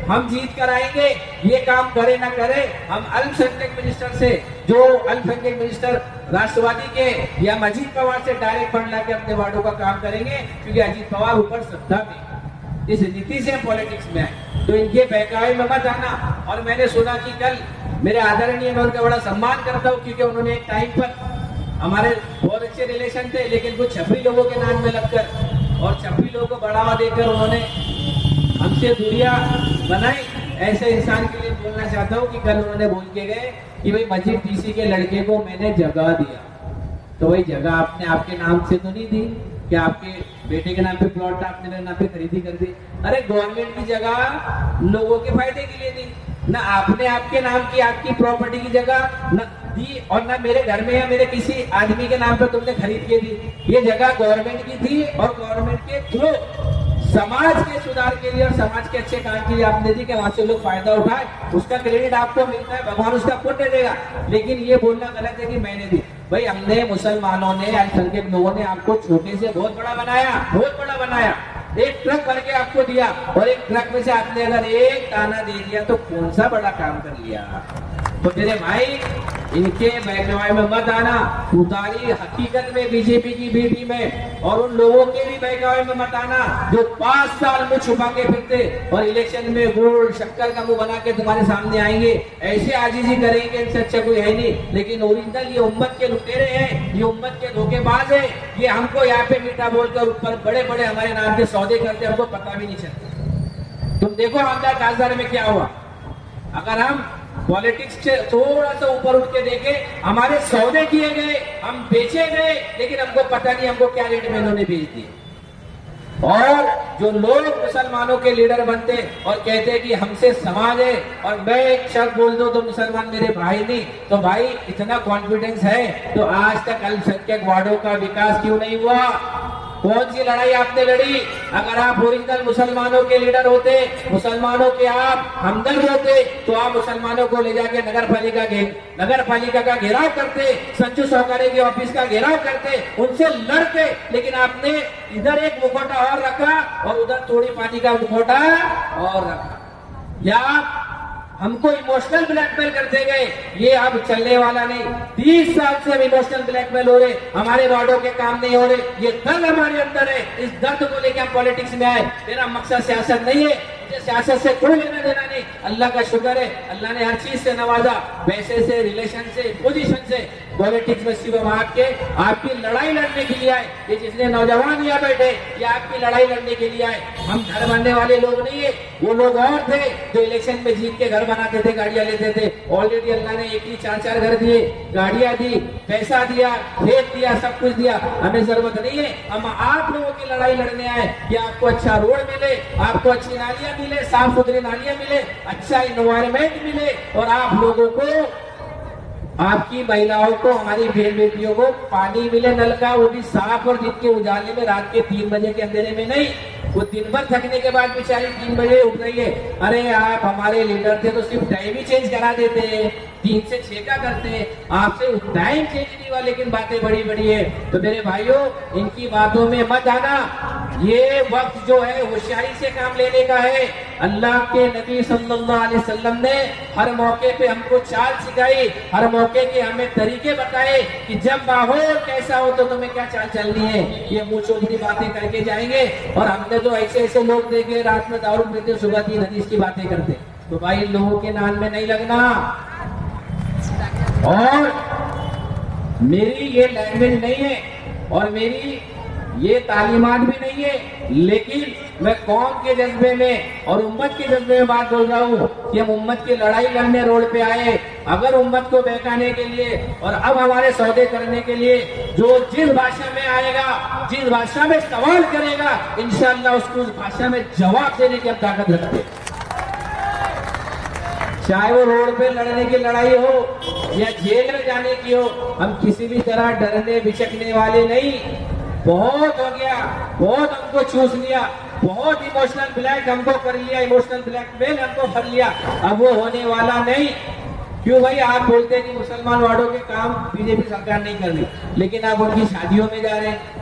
हम जीत कर आएंगे, ये काम करे ना करे। हम अल्पसंख्यक मिनिस्टर से, जो अल्पसंख्यक मिनिस्टर राष्ट्रवादी के, या अजीत पवार से डायरेक्ट फंड लाके अपने वार्डों का काम करेंगे, क्योंकि अजीत पवार ऊपर सत्ता में, इस नीति से हम पॉलिटिक्स में आए। तो इनके बहकावे में मत आना। और मैंने सुना कि कल मेरे आदरणीय, मैं उनका बड़ा सम्मान करता हूँ क्योंकि उन्होंने एक टाइम पर हमारे बहुत अच्छे रिलेशन थे, लेकिन कुछ छपरी लोगों के नाम में लगकर और छपरी लोगों को बढ़ावा देकर उन्होंने हमसे दूरियां बनाई। ऐसे इंसान के लिए बोलना चाहता हूँ कि कल उन्होंने बोल के गए कि भाई मस्जिद टीसी के लड़के को मैंने जगह दिया, तो वही जगह आपने आपके नाम से तो नहीं दी, क्या आपके बेटे के नाम पे प्लॉट आपने मेरे नाम पे खरीदी कर दी? अरे गवर्नमेंट की जगह लोगों के फायदे के लिए दी ना, आपने आपके नाम की आपकी प्रॉपर्टी की जगह न दी और ना मेरे घर में या मेरे किसी आदमी के नाम पे तुमने खरीद के दी। ये जगह गवर्नमेंट की थी और गवर्नमेंट के थ्रू समाज के सुधार के लिए और समाज के अच्छे काम के लिए आपने दी कि वहां से लोग फायदा उठाए, उसका क्रेडिट आपको मिलता है, भगवान उसका पुण्य देगा। लेकिन ये बोलना गलत है कि मैंने दी। भाई हमने मुसलमानों ने अल्पसंख्यक लोगों ने आपको छोटे से बहुत बड़ा बनाया, बहुत बड़ा बनाया, एक ट्रक भर के आपको दिया और एक ट्रक में से आपने अगर एक दाना दे दिया तो कौन सा बड़ा काम कर लिया? तो मेरे भाई इनके बहकावे में मत आना। उतारी हकीकत में बीजेपी की बेटी में और उन लोगों के भी बहकावे में मत आना जो 5 साल मुंह छुपा के फिरते और इलेक्शन में गुड़ शक्कर का मुंह बना के तुम्हारे सामने आएंगे, ऐसे आजीजी करेंगे, इनसे अच्छा कोई है नहीं। लेकिन ओरिजिनल ये उम्मत के लुटेरे हैं, ये उम्मत के धोखेबाज है, ये हमको यहाँ पे मीठा बोलकर ऊपर बड़े बड़े हमारे नाम के सौदे करते, हमको पता भी नहीं चलता। तुम देखो आमदार काजदार में क्या हुआ। अगर हम पॉलिटिक्स से थोड़ा सा ऊपर उठ के देखें, हमारे सौदे किए गए, हम बेचे गए, लेकिन हमको पता नहीं हमको क्या रेट में इन्होंने बेच दिए। और जो लोग मुसलमानों के लीडर बनते और कहते हैं कि हमसे समाज है और मैं एक शब्द बोल दूं तो मुसलमान मेरे भाई नहीं, तो भाई इतना कॉन्फिडेंस है तो आज तक अल्पसंख्यक वार्डों का विकास क्यों नहीं हुआ? कौन सी लड़ाई आपने लड़ी? अगर आप ओरिजिनल मुसलमानों के लीडर होते, मुसलमानों के आप हमदर्द होते, तो आप मुसलमानों को ले जाके नगर पालिका का घेराव करते, संजू सहकारी के ऑफिस का घेराव करते, उनसे लड़ते। लेकिन आपने इधर एक मुखौटा और रखा और उधर थोड़ी पानी का मुखौटा और रखा। या हमको इमोशनल ब्लैकमेल करते गए, ये अब चलने वाला नहीं। 30 साल से हम इमोशनल ब्लैकमेल हो रहे, हमारे वार्डों के काम नहीं हो रहे, ये दर्द हमारे अंदर है। इस दर्द को लेकर हम पॉलिटिक्स में आए। मेरा मकसद सियासत नहीं है, मुझे सियासत से कोई लेना देना नहीं। अल्लाह का शुक्र है, अल्लाह ने हर चीज से नवाजा, पैसे से, रिलेशन से, पोजीशन से। पॉलिटिक्स में सिर्फ आके आपकी लड़ाई लड़ने के लिए आए। ये जितने नौजवान यहाँ बैठे, ये आपकी लड़ाई लड़ने के लिए आए। हम घर बनने वाले लोग नहीं है, वो लोग और थे जो इलेक्शन में जीत के घर बनाते थे, गाड़ियां लेते थे। ऑलरेडी अल्लाह ने 1 ही 4 घर दिए, गाड़ियां दी, पैसा दिया, खेत दिया, सब कुछ दिया। हमें जरूरत नहीं है, हम आप लोगों की लड़ाई लड़ने आए कि आपको अच्छा रोड मिले, आपको अच्छी नालियां मिले, साफ सुथरी नालियां मिले, अच्छा इन्वायरमेंट मिले और आप लोगों को, आपकी महिलाओं को, हमारी बहन बेटियों को पानी मिले नल का, वो भी साफ और दिन के उजाले में, रात के 3 बजे के अंधेरे में नहीं। वो दिन भर थकने के बाद बेचारी 3 बजे उठ रही है। अरे आप हमारे लीडर थे तो सिर्फ टाइम ही चेंज करा देते, 3 से 6 का करते, आपसे टाइम चेंज नहीं हुआ, लेकिन बातें बड़ी बड़ी है। तो मेरे भाइयों, इनकी बातों में मत आना। ये वक्त जो है होशियारी से काम लेने का है। अल्लाह के नबी सल्लल्लाहु अलैहि वसल्लम ने हर मौके पे हमको चाल सिखाई, हर मौके के हमें तरीके बताए कि जब माहौल कैसा हो तो तुम्हें क्या चाल चलनी है। ये मुंह चोखड़ी बातें करके जाएंगे और हमने तो ऐसे ऐसे लोग देखे रात में दारू पीते, सुबह 3 हदीस की बातें करते। तो भाई लोगों के नाम में नहीं लगना। और मेरी ये लैंग्वेज नहीं है और मेरी ये तालीमात भी नहीं है, लेकिन मैं कौम के जज्बे में और उम्मत के जज्बे में बात बोल रहा हूँ कि हम उम्मत की लड़ाई लड़ने रोड पे आए। अगर उम्मत को बहकाने के लिए और अब हमारे सौदे करने के लिए जो जिस भाषा में आएगा, जिस भाषा में सवाल करेगा, इंशाअल्लाह उसको उस भाषा में जवाब देने की हम ताकत रखते हैं। चाहे वो रोड पे लड़ने की लड़ाई हो या जेल में जाने की हो, हम किसी भी तरह डरने बिचकने वाले नहीं। बहुत हो गया, बहुत हमको चूस लिया, बहुत इमोशनल ब्लैक हमको कर लिया, इमोशनल ब्लैकमेल हमको कर लिया, अब वो होने वाला नहीं। क्यों भाई? आप बोलते हैं कि मुसलमान वार्डों के काम बीजेपी सरकार नहीं कर रही, लेकिन आप उनकी शादियों में जा रहे हैं,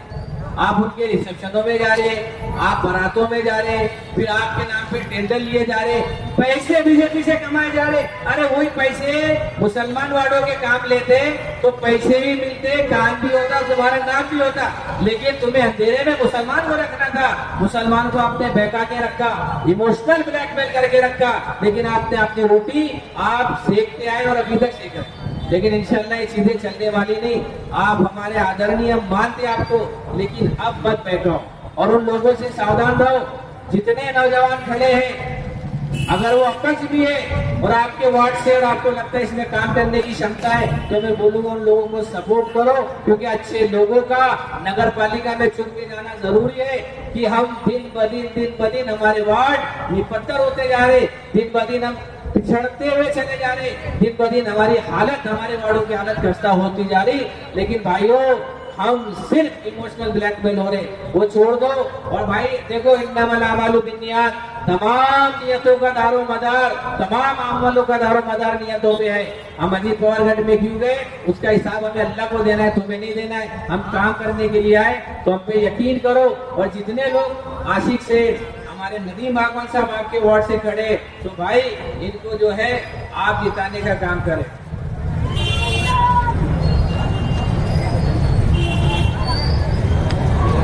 आप उनके रिसेप्शनों में जा रहे हैं, आप बारातों में जा रहे हैं, फिर आपके नाम पे टेंडर लिए जा रहे, पैसे बीजेपी से कमाए जा रहे। अरे वही पैसे मुसलमान वार्डों के काम लेते तो पैसे भी मिलते, काम भी होता, तुम्हारा नाम भी होता, लेकिन तुम्हें अंधेरे में मुसलमान को रखना था। मुसलमान को आपने बहका के रखा, इमोशनल ब्लैकमेल करके रखा, लेकिन आपने अपनी रोटी आप सेकते आए और अभी तक सेक रहे। लेकिन इंशाल्लाह ये चीजें चलने वाली नहीं। आप हमारे आदरणीय, हम मानते आपको, लेकिन अब मत बैठो और उन लोगों से सावधान रहो। जितने नौजवान खड़े हैं, अगर वो अपक्ष भी है और आपके वार्ड से और आपको लगता है इसमें काम करने की क्षमता है, तो मैं बोलूंगा उन लोगों को सपोर्ट करो, क्योंकि अच्छे लोगों का नगर पालिका में चुन के जाना जरूरी है। कि हम दिन ब दिन हमारे वार्ड निपत्तर होते जा रहे, दिन ब दिन हम पिछड़ते हुए चले जा रहे, दिन ब दिन हमारी हालत, हमारे वार्डों की हालत खस्ता होती जा रही। लेकिन भाइयों, हम सिर्फ इमोशनल ब्लैकमेल हो रहे, वो छोड़ दो। और भाई देखो, इन्नमल आमालु बिन्नियात, तमाम नियतों का दारो मदार, तमाम अमलों का दारो मदार नियतों पे है। हम अजीत पवारगढ़ में क्यों गए, उसका हिसाब हमें अल्लाह को देना है, तुम्हें नहीं देना है। हम काम करने के लिए आए, तो हम पे यकीन करो। और जितने लोग आशिक से, हमारे नदीम भागवान साहब आपके वार्ड से खड़े, तो भाई इनको जो है आप जिताने का काम करें।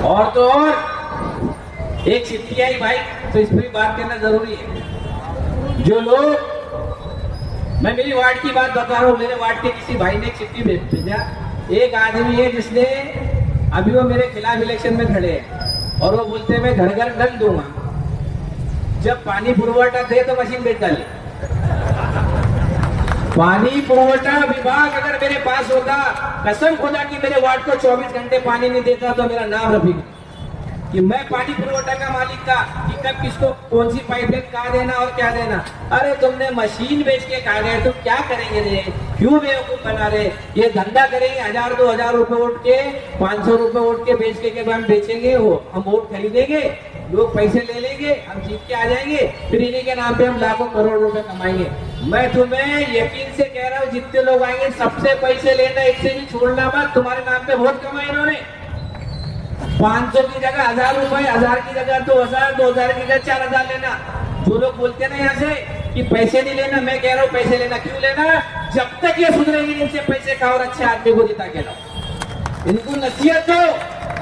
और तो और एक चिट्ठी आई भाई, तो इस पर भी बात करना जरूरी है। जो लोग, मैं मेरी वार्ड की बात बता रहा हूँ, मेरे वार्ड के किसी भाई ने चिट्ठी भेजा। एक आदमी है जिसने, अभी वो मेरे खिलाफ इलेक्शन में खड़े हैं और वो बोलते हैं मैं घर घर नल दूंगा। जब पानी पुरवठा थे तो मशीन बेच डाली। पानी पुरवठा विभाग अगर मेरे पास होता, कसम खुदा की मेरे वार्ड को 24 घंटे पानी नहीं देता, तो मेरा नाम रफीक, कि मैं पानी पुरवठा का मालिक था, कि कब किसको कौन सी पाइपलाइन कहाँ देना और क्या देना। अरे तुमने मशीन बेच के कहा गए, तो क्या करेंगे रे, क्यों बेवकूफ बना रहे। ये धंधा करेंगे, 1000-2000 रुपए उठ के, 500 रुपए उठ के बेच के हम बेचेंगे, वो हम वोट खरीदेंगे, लोग पैसे ले लेंगे, हम जीत के आ जाएंगे, फिर इन्हीं के नाम पे हम लाखों करोड़ रुपए कमाएंगे। मैं तुम्हें यकीन से कह रहा हूँ, जितने लोग आएंगे सबसे पैसे लेना, एक से भी छोड़ना मत। तुम्हारे नाम पे बहुत कमाए इन्होंने। 500 की जगह 1000 रुपए, 1000 की जगह 2000, 2000 की जगह 4000 लेना। जो लोग बोलते ना यहाँ से कि पैसे नहीं लेना, मैं कह रहा हूँ पैसे लेना। क्यों लेना? जब तक ये सुधरेंगे इनसे पैसे खाओ और अच्छे आदमी को जिता के लाओ। इनको नसीहत दो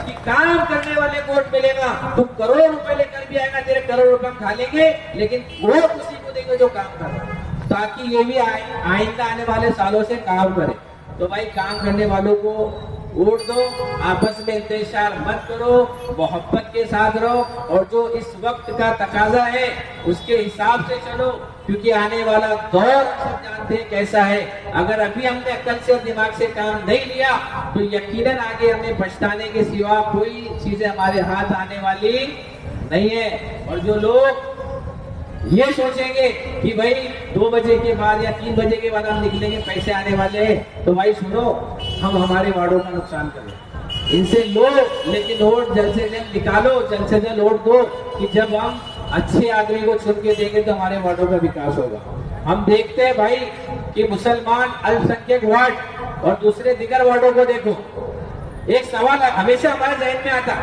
कि काम करने वाले को वोट मिलेगा, तुम करोड़ों रुपए लेकर भी आएगा, तेरे करोड़ रुपए हम खा लेंगे, लेकिन वोट उसी को देंगे जो काम कर रहा है, ताकि ये भी आइंदा आने वाले सालों से काम करे। तो भाई काम करने वालों को वोट दो, आपस में इंतजार मत करो, मोहब्बत के साथ रहो, और जो इस वक्त का तकाजा है उसके हिसाब से चलो, क्योंकि आने वाला दौर सब जानते हैं कैसा है। अगर अभी हमने अक्ल से और दिमाग से काम नहीं लिया, तो यकीनन आगे हमें पछताने के सिवा कोई चीजें हमारे हाथ आने वाली नहीं है। और जो लोग ये सोचेंगे कि भाई 2 बजे के बाद या 3 बजे के बाद हम निकलेंगे, पैसे आने वाले हैं, तो भाई सुनो, हम हमारे वार्डों का नुकसान करें, इनसे लो, लेकिन वोट जल्द से जल्द निकालो, जल्द से जल्द वोट दो, कि जब हम अच्छे आदमी को चुन के देंगे तो हमारे वार्डों का विकास होगा। हम देखते हैं भाई कि मुसलमान अल्पसंख्यक वार्ड और दूसरे दिगर वार्डों को देखो, एक सवाल हमेशा हमारे जहन में आता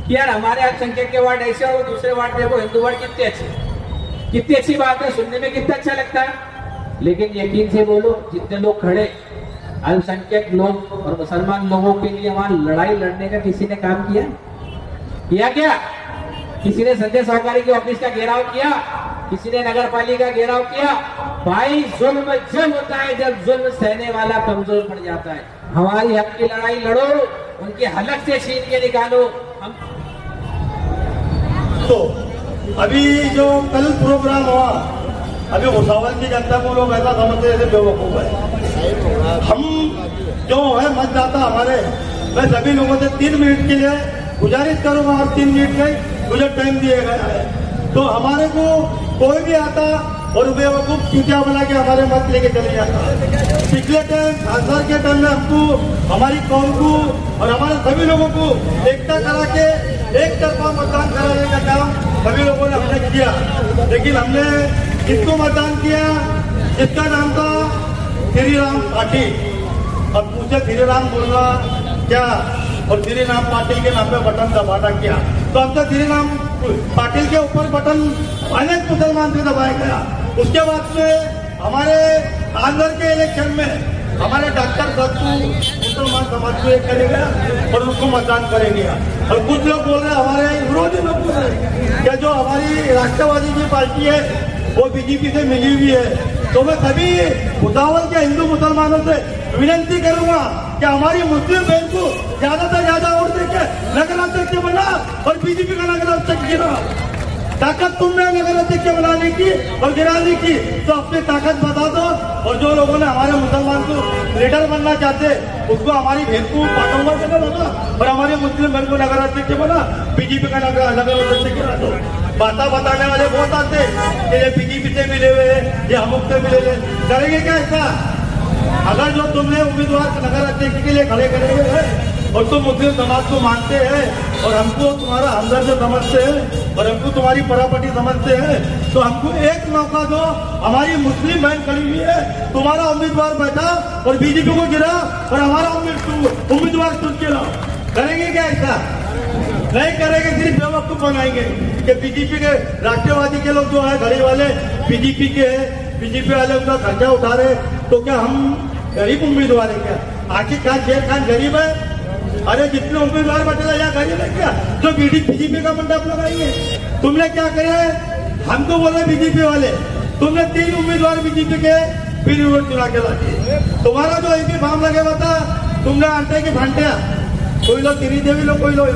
कि यार हमारे अल्पसंख्यक के वार्ड ऐसे और दूसरे वार्ड देखो हिंदू वार्ड कितने अच्छे। कितनी अच्छी बात है, सुनने में कितना अच्छा लगता है, लेकिन यकीन से बोलो, जितने लोग खड़े अल्पसंख्यक लोग और मुसलमान लोगों के लिए वहां लड़ाई लड़ने का किसी ने काम किया क्या? किसी ने संजय सहकारी के ऑफिस का घेराव किया? किसी ने नगर पालिका का घेराव किया? भाई जुल्म जब होता है जब जुल्म सहने वाला कमजोर पड़ जाता है। हमारी हक की लड़ाई लड़ो, उनके हलक से छीन के निकालो। हम तो अभी जो कल प्रोग्राम हुआ, अभी भुसावल की जनता को लोग ऐसा समझते जैसे बेवकूफ है। हम जो है मतदाता हमारे, मैं सभी लोगों से 3 मिनट के लिए गुजारिश करूंगा, और 3 मिनट में मुझे टाइम दिया गया है, तो हमारे को कोई भी आता और बेवकूफ चूतिया बना के हमारे मत लेके चले जाता है। पिछले टाइम सांसद के टाइम में हमको, हमारी कौम को और हमारे सभी लोगों को एकता करा के एक तरफा मतदान कराने का काम सभी लोगों ने हमने किया, लेकिन हमने किसको मतदान किया? जिसका नाम था श्री राम पाटिल। अब मुझे श्री राम बोलना क्या और श्री राम पाटिल के नाम पे बटन दबाना क्या? तो हम तो श्री राम पाटिल के ऊपर बटन अनेक मुसलमान से दबाया गया। उसके बाद में हमारे आंध्र के इलेक्शन में हमारे डॉक्टर सत्तू मुसलमान समाज को एक करेगा और उनको मतदान करेंगे। और कुछ लोग बोल रहे हैं, हमारे विरोधी लोग बोल रहे हैं कि जो हमारी राष्ट्रवादी की पार्टी है वो बीजेपी से मिली हुई है, तो मैं सभी भुसावल के हिंदू मुसलमानों से विनती करूंगा कि हमारी मुस्लिम बहन को ज्यादा से ज्यादा वोट देके नगर अध्यक्ष बना और बीजेपी का नगर अध्यक्ष गिरा। ताकत तुमने नगर अध्यक्ष बनाने की और गिराने की, तो अपनी ताकत बता दो। और जो लोगों ने हमारे मुसलमान को लीडर बनना चाहते उसको हमारी बहन को पाटौंगा जगह बना और हमारे मुस्लिम बहन को नगर अध्यक्ष बना, बीजेपी का नगर अध्यक्ष गिरा दो। बाता बताने वाले बहुत आते कि ये बीजेपी से मिले हुए हैं, ये हम से मिले हुए, करेंगे क्या ऐसा? अगर जो तुमने उम्मीदवार नगर अध्यक्ष के लिए खड़े करेंगे और तुम मुस्लिम समाज को मानते हैं और हमको तुम्हारा हमदर्द समझते हैं और हमको तुम्हारी प्रॉपर्टी समझते हैं, तो हमको एक मौका दो। हमारी मुस्लिम बहन खड़ी हुई है, तुम्हारा उम्मीदवार बैठा और बीजेपी को गिरा और हमारा उम्मीदवार चुन के लाओ। करेंगे क्या ऐसा? नहीं करेंगे, सिर्फ बेवकूफ बनाएंगे कि बीजेपी के राष्ट्रवादी के लोग जो है घड़ी वाले बीजेपी के हैं, बीजेपी वाले उनका खर्चा उठा रहे, तो क्या हम गरीब उम्मीदवार है क्या? आखिर खान शेर खान गरीब है? अरे जितने उम्मीदवार बचे या गरीब है क्या जो बीजेपी का मंडप लगाएंगे? तुमने क्या करे? हमको बोले बीजेपी वाले तुमने 3 उम्मीदवार बीजेपी के फिर चुना के ला दिए। तुम्हारा जो एमपी फॉर्म लगे था तुमने आटे की भांटिया, कोई लोग तिरी देवी लोग, कोई लोग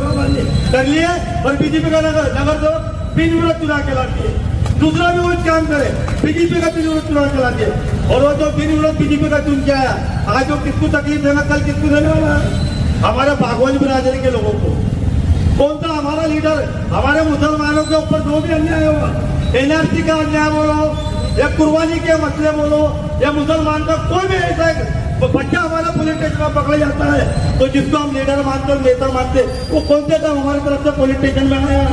कर लिए और बीजेपी का नगर दो फिर चुना के ला दिए। दूसरा भी वही काम करे, बीजेपी का फिर चुनाव चला दिए और वो जो फिर बीजेपी का चुन के आया, आज जो किसको तकलीफ देगा कल किसको देने वाला है? हमारे बागवानी बिरादरी के लोगों को। कौन सा हमारा लीडर हमारे मुसलमानों के ऊपर जो भी अन्याय हुआ, एनआरसी का अन्याय बोलो या कुर्बानी के मसले बोलो या मुसलमान का कोई भी ऐसा बच्चा हमारा पुलिस स्टेशन में पकड़ा जाता है, तो जिसको हम लीडर मानते और नेता मानते, वो कौन से काम हमारी तरफ से पुलिस स्टेशन में आया?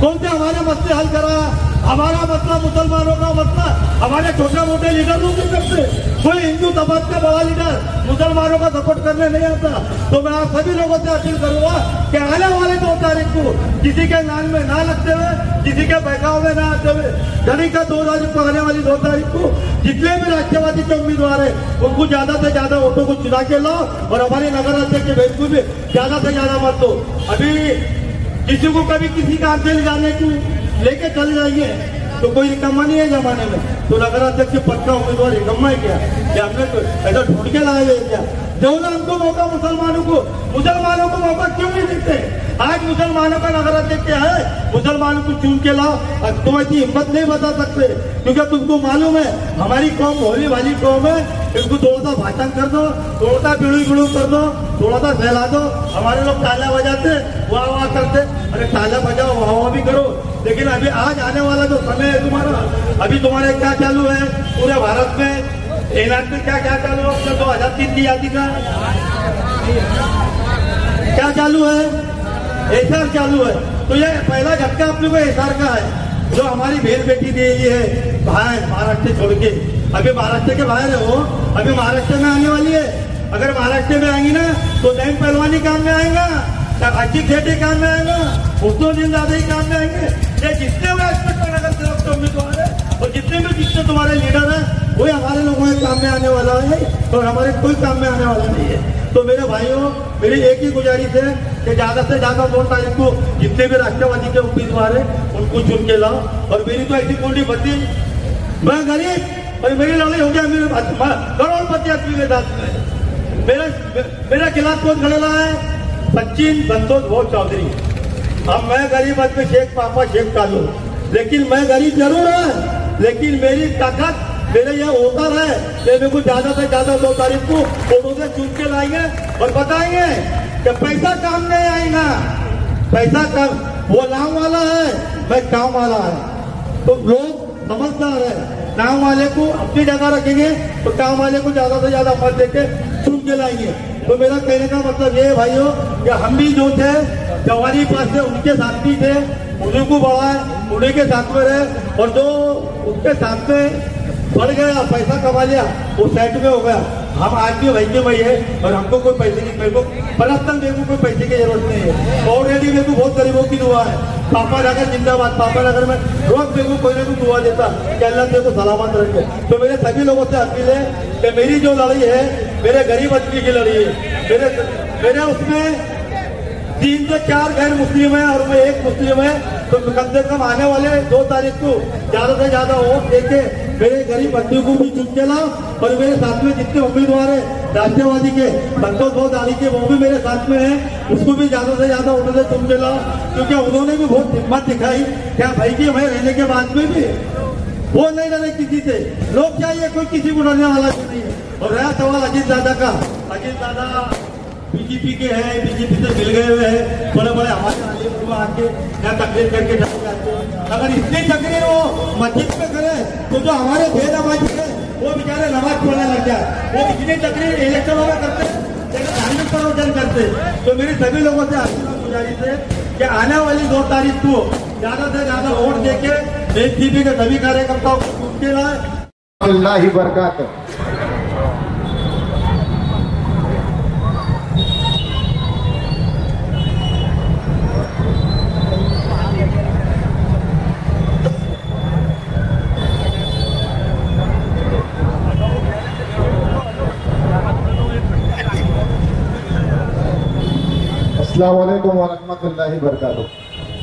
कौन से हमारे मसले हल करा? हमारा मसला मुसलमानों का मसला हमारे छोटे मोटे लीडर लोग नहीं करते। कोई हिंदू समाज का बड़ा लीडर मुसलमानों का सपोर्ट करने नहीं आता। तो मैं आप सभी लोगों से अपील करूंगा कि आने वाले 2 तारीख को किसी के नाम में ना लगते हुए, किसी के बहकाव में ना आते हुए, घड़ी का 2 तारीख को आने वाली 2 तारीख को जितने भी राष्ट्रवादी के उम्मीदवार है उनको ज्यादा से ज्यादा वोटों को चुना के लाओ और हमारे नगर अध्यक्ष बेंच को भी ज्यादा से ज्यादा मत दो। अभी किसी को कभी किसी काम से ले जाने को लेके चल जाइए तो कोई निकम्मा नहीं है जमाने में। तो नगर अध्यक्ष पद का उम्मीदवार निकम्मा है क्या? हमने तो ऐसा ढूंढ के लाए हुए क्या? दो ना हमको मौका, मुसलमानों को मौका क्यों नहीं देते? आज मुसलमानों का नगर अध्यक्ष है, मुसलमानों को चुन के लाओ। तुम ऐसी हिम्मत नहीं बता सकते क्योंकि तुमको मालूम है हमारी कौम होली वाली कौम है, इसको थोड़ा सा भाषण कर दो, थोड़ा सा बिड़ू कर दो, थोड़ा सा फैला दो। हमारे लोग तालियां बजाते वाह वाह करते, अरे तालियां बजाओ वाह वाह भी करो, लेकिन अभी आज आने वाला जो समय है तुम्हारा, अभी तुम्हारे क्या चालू है पूरे भारत में? एनआरसी क्या चालू है? 2003 की यादी का क्या चालू है? एसआर चालू है। तो ये पहला झटका आप लोगों को एसआर का है जो हमारी बहन बेटी दे रही है बाहर महाराष्ट्र छोड़ के। अभी महाराष्ट्र के बाहर है वो, अभी महाराष्ट्र में आने वाली है। अगर महाराष्ट्र में आएंगी ना तो नैन पहलवानी काम में आएगा, अच्छी खेती काम में आएगा, उसको दिन ज्यादा ही काम में आएंगे। ये जितने भी एस्पेक्ट नगर सेवक के उम्मीदवार है और जितने भी जितने तुम्हारे लीडर है वही हमारे लोगों के काम में आने वाला है और हमारे कोई काम में आने वाला नहीं है। तो मेरे भाइयों, मेरी एक ही गुजारिश है कि ज्यादा से ज्यादा 2 तारीख को जितने भी राष्ट्रवादी के उम्मीदवार है उनको चुन के लाओ। और मेरी तो ऐसी कुंडी बत्ती, मैं गरीब और मेरी लड़ाई हो गया मेरे करोड़पति आदमी के साथ में। मेरा खिलाफ कौन खड़ेला है? सचिन संतोष भोज चौधरी। अब मैं गरीब आदमी शेख पापा शेख कालू, लेकिन मैं गरीब जरूर है, लेकिन मेरी ताकत मेरे ये होकर है कि मेरे को ज्यादा से ज्यादा 2 तारीख को फोटो से चुन के लाएंगे और बताएंगे कि पैसा काम नहीं आएगा, पैसा काम वो नाम वाला है, मैं काम वाला है। तो लोग समझदार है, काम वाले को अपनी जगह रखेंगे तो काम वाले को ज्यादा से ज्यादा मत देके चुन के लाएंगे। तो मेरा कहने का मतलब ये है भाइयों कि हम भी जो थे जवानी पास से उनके साथ भी थे, उन्हीं को बढ़ाए, उन्हीं के साथ में रहे और जो उनके साथ में बढ़ गया पैसा कमा लिया वो साइड में हो गया। हम आज भी वही के वही है और हमको कोई पैसे की, मेरे को पर्सनल मेरे को कोई पैसे की जरूरत नहीं है। ऑलरेडी मेरे को बहुत गरीबों की दुआ है। पापा नगर जिंदाबाद, पापा नगर में रोज मेरे को कोई ना कोई दुआ देता कि अल्लाह मेरे को सलामत रखे। तो मेरे सभी लोगों से अपील है कि मेरी जो लड़ाई है मेरे गरीब आदमी की लड़ाई है। मेरे उसमें 3 से 4 गैर मुस्लिम है और मैं एक मुस्लिम है। तो कम से कम आने वाले 2 तारीख को ज्यादा से ज्यादा वोट देके मेरे गरीब बंधु को भी चुन के लाओ और मेरे साथ में जितने उम्मीदवार है राष्ट्रवादी के संतोष भोदानी के वो भी मेरे साथ में है, उसको भी ज्यादा से ज्यादा उन्होंने चुन के लाओ, क्योंकि उन्होंने भी बहुत हिम्मत दिखाई। क्या भाई की हमें रहने के बाद में भी वो नहीं डरे किसी से, लोग चाहिए कोई किसी को डरने वाला नहीं है। और रहा सवाल अजीत दादा का, अजीत दादा बीजेपी के हैं, बीजेपी से मिल गए हुए हैं, बड़े बड़े हमारे आलिम आके या तकरीर करके चले जाते हैं। अगर इतनी तकरीर वो मस्जिद में करे तो जो हमारे बेनमाजी है वो बेचारे नमाज पढ़ने लग जाए। वो इतनी तकरीर इलेक्शनों में करते हैं लेकिन धार्मिक प्रवचन करते। तो मेरी सभी लोगों से गुजारिश है कि आने वाली 2 तारीख को ज्यादा से ज्यादा वोट देके एनसीपी के सभी कार्यकर्ताओं को चुन के लाए। अल्लाह ही बरकत। अस्सलाम वालेकुम वरहमतुल्लाहि वबरकातुहू।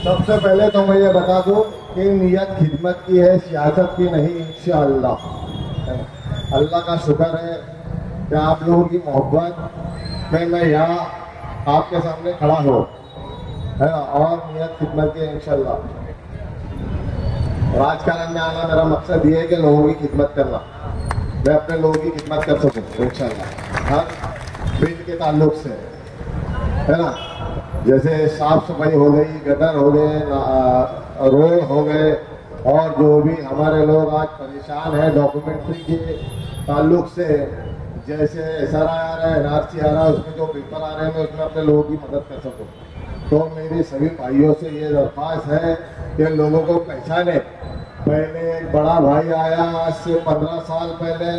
सबसे पहले तो मैं ये बता दूं कि नियत खिदमत की है, सियासत की नहीं। इंशाअल्लाह अल्लाह का शुक्र है कि आप लोगों की मोहब्बत में मैं यहाँ आपके सामने खड़ा हूँ, है ना, और नियत खिदमत की इंशाअल्लाह। राजकारण में आना मेरा मकसद ये है कि लोगों की खिदमत करना, मैं अपने लोगों की खिदमत कर सकूँ इंशाअल्लाह हर फील्ड के ताल्लुक से, है ना। जैसे साफ सफाई हो गई, गटर हो गए, रोड हो गए, और जो भी हमारे लोग आज परेशान हैं डॉक्यूमेंट्री के ताल्लुक से, जैसे SRI आ रहा है, NRC आ रहा है, उसमें जो पेपर आ रहे हैं मैं उसमें अपने लोगों की मदद कर सकूँ। तो मेरी सभी भाइयों से ये दरख्वास्त है कि लोगों को पहचाने। पहले एक बड़ा भाई आया आज से 15 साल पहले,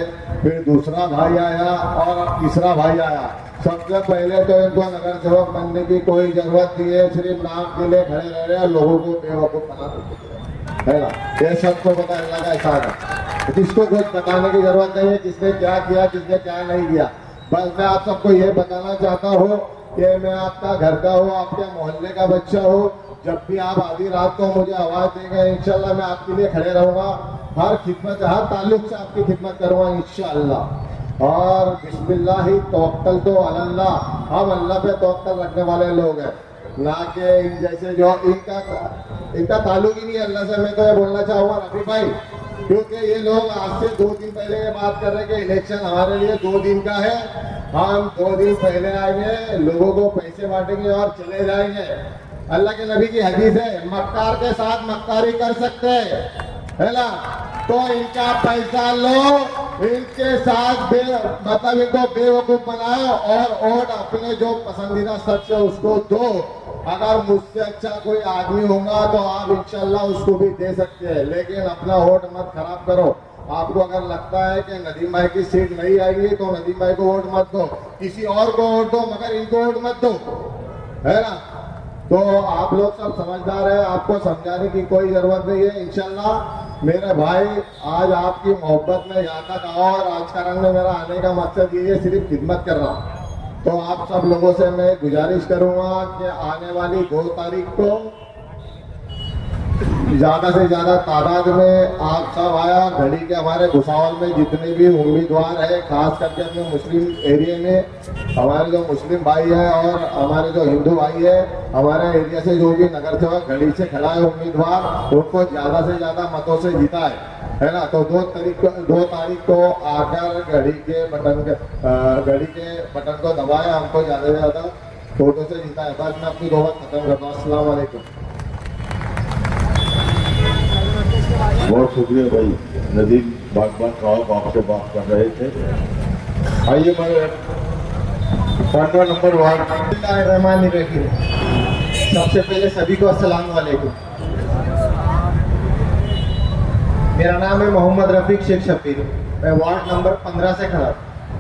फिर दूसरा भाई आया और अब तीसरा भाई आया। सबसे पहले तो इनको नगर सेवक बनने की कोई जरूरत नहीं है, सिर्फ नाम के लिए खड़े रह रहे हैं, लोगों को बेवकूफ बना देते, है ना। ये सबको पता अल्लाह का एहसान है, किसको कुछ बताने की जरूरत नहीं है किसने क्या किया किसने क्या नहीं किया। बस मैं आप सबको ये बताना चाहता हूँ कि मैं आपका घर का हूँ, आपके मोहल्ले का बच्चा हूँ। जब भी आप आधी रात को मुझे आवाज देंगे इंशाल्लाह मैं आपके लिए खड़े रहूंगा, हर खिदमत हर ताल्लुक से आपकी खिदमत करूंगा इंशाल्लाह। और बिस्मिल्लाह ही तवक्कल तो अल्लाह, हम अल्लाह पे तवक्कल रखने वाले लोग हैं, ना कि जैसे जो इनका ताल्लुक ही नहीं अल्लाह से। मैं तो ये बोलना चाहूँगा रफी भाई, क्योंकि ये लोग आज से 2 दिन पहले ये बात कर रहे हैं कि इलेक्शन हमारे लिए 2 दिन का है, हम 2 दिन पहले आएंगे, लोगों को पैसे बांटेंगे और चले जाएंगे। अल्लाह के नबी की हदीस है, मक्कार के साथ मक्कारी कर सकते हैं, है ना। तो इनका पैसा लो, इनके साथ मतलब इनको बेवकूफ बनाओ और वोट अपने जो पसंदीदा शख्स है उसको दो। अगर मुझसे अच्छा कोई आदमी होगा तो आप इंशाल्लाह उसको भी दे सकते हैं, लेकिन अपना वोट मत खराब करो। आपको अगर लगता है कि नदीम भाई की सीट नहीं आएगी तो नदीम भाई को वोट मत दो, किसी और को वोट दो, मगर इनको वोट मत दो, है ना। तो आप लोग सब समझदार है, आपको समझाने की कोई जरूरत नहीं है। इंशाल्लाह मेरे भाई आज आपकी मोहब्बत में यहाँ तक आओ, और राजकारण में मेरा आने का मकसद ये है सिर्फ खिदमत कर रहा हूँ। तो आप सब लोगों से मैं गुजारिश करूंगा कि आने वाली 2 तारीख को ज्यादा से ज्यादा तादाद में आप सब आया। घड़ी के हमारे भुसावल में जितने भी उम्मीदवार है, खास करके अपने मुस्लिम एरिया में हमारे जो मुस्लिम भाई है और हमारे जो हिंदू भाई है, हमारे एरिया से जो भी नगर सेवक घड़ी से खड़ा है उम्मीदवार, उनको ज्यादा से ज्यादा मतों से जीता है ना। तो 2 तारीख को आकर घड़ी के बटन को दबाया, हमको ज्यादा से ज्यादा वोटों से जीता है। बस मैं अपनी नौबत खत्म करता हूँ। अस्सलाम वालेकुम। बहुत शुक्रिया भाई नदीम बागबान साहब, आपसे बात कर रहे थे। आइए मैं 15 नंबर वार्ड। सबसे पहले सभी को अस्सलाम वालेकुम। मेरा नाम है मोहम्मद रफीक शेख शफीर, मैं वार्ड नंबर 15 से खड़ा।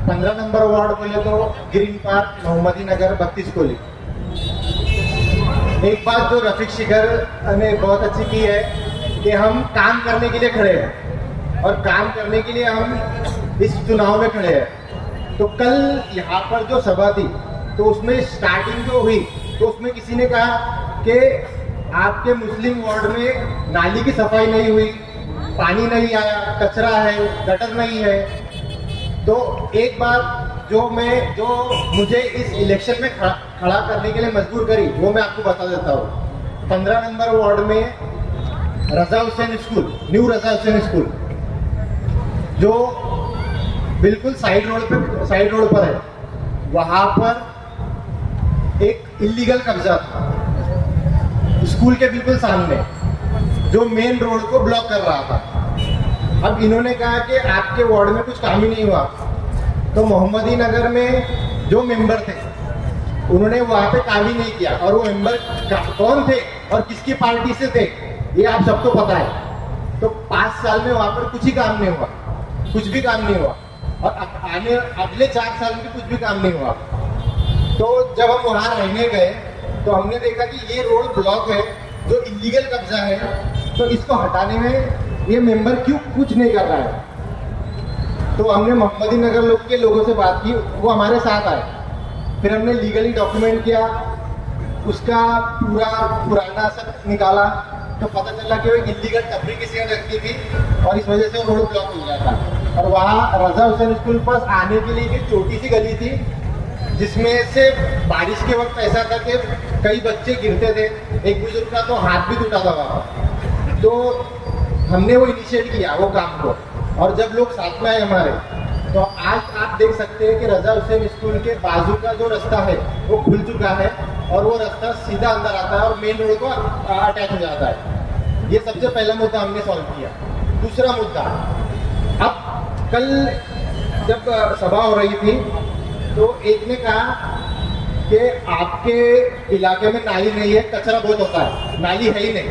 15 नंबर वार्ड बोले तो ग्रीन पार्क, मोहम्मदी नगर, 32 कोली। एक बात जो रफीक शिखर ने बहुत अच्छी की है कि हम काम करने के लिए खड़े हैं, और काम करने के लिए हम इस चुनाव में खड़े हैं। तो कल यहाँ पर जो सभा थी तो उसमें स्टार्टिंग जो हुई तो उसमें किसी ने कहा कि आपके मुस्लिम वार्ड में नाली की सफाई नहीं हुई, पानी नहीं आया, कचरा है, गटर नहीं है। तो एक बात जो मुझे इस इलेक्शन में खड़ा करने के लिए मजबूर करी, वो मैं आपको बता देता हूँ। 15 नंबर वार्ड में रजा हुसैन स्कूल, न्यू रजा हुसैन स्कूल, जो बिल्कुल साइड रोड पर है, वहां पर एक इलीगल कब्जा था स्कूल के बिल्कुल सामने, जो मेन रोड को ब्लॉक कर रहा था। अब इन्होंने कहा कि आपके वार्ड में कुछ काम ही नहीं हुआ, तो मोहम्मदी नगर में जो मेंबर थे उन्होंने वहां पे काम ही नहीं किया। और वो मेंबर कौन थे और किसकी पार्टी से थे ये आप सबको पता है। तो 5 साल में वहां पर कुछ ही काम नहीं हुआ, कुछ भी काम नहीं हुआ, और अगले 4 साल में कुछ भी काम नहीं हुआ। तो जब हम वहां रहने गए तो हमने देखा कि ये रोड ब्लॉक है, जो इलीगल कब्जा है, तो इसको हटाने में ये मेंबर क्यों कुछ नहीं कर रहा है। तो हमने मोहम्मदी नगर के लोगों से बात की, वो हमारे साथ आए। फिर हमने लीगली डॉक्यूमेंट किया, उसका पूरा पुराना सब निकाला, तो पता चला कि वो इलीगल टपरी किसी ने रखी थी और इस वजह से रोड ब्लॉक हो गया था। और वहाँ रजा हुसैन स्कूल पास आने के लिए एक छोटी सी गली थी, जिसमें से बारिश के वक्त ऐसा था कि कई बच्चे गिरते थे, एक बुजुर्ग का तो हाथ भी टूटा था वहाँ। तो हमने वो इनिशिएट किया वो काम को, और जब लोग साथ में आए हमारे, तो आज आप देख सकते हैं कि रजा हुसैन स्कूल के बाजू का जो रास्ता है वो खुल चुका है, और वो रास्ता सीधा अंदर आता है और मेन रोड को अटैच हो जाता है। ये सबसे पहला मुद्दा हमने सॉल्व किया। दूसरा मुद्दा, अब कल जब सभा हो रही थी तो एक ने कहा कि आपके इलाके में नाली नहीं है, कचरा बहुत होता है, नाली है ही नहीं।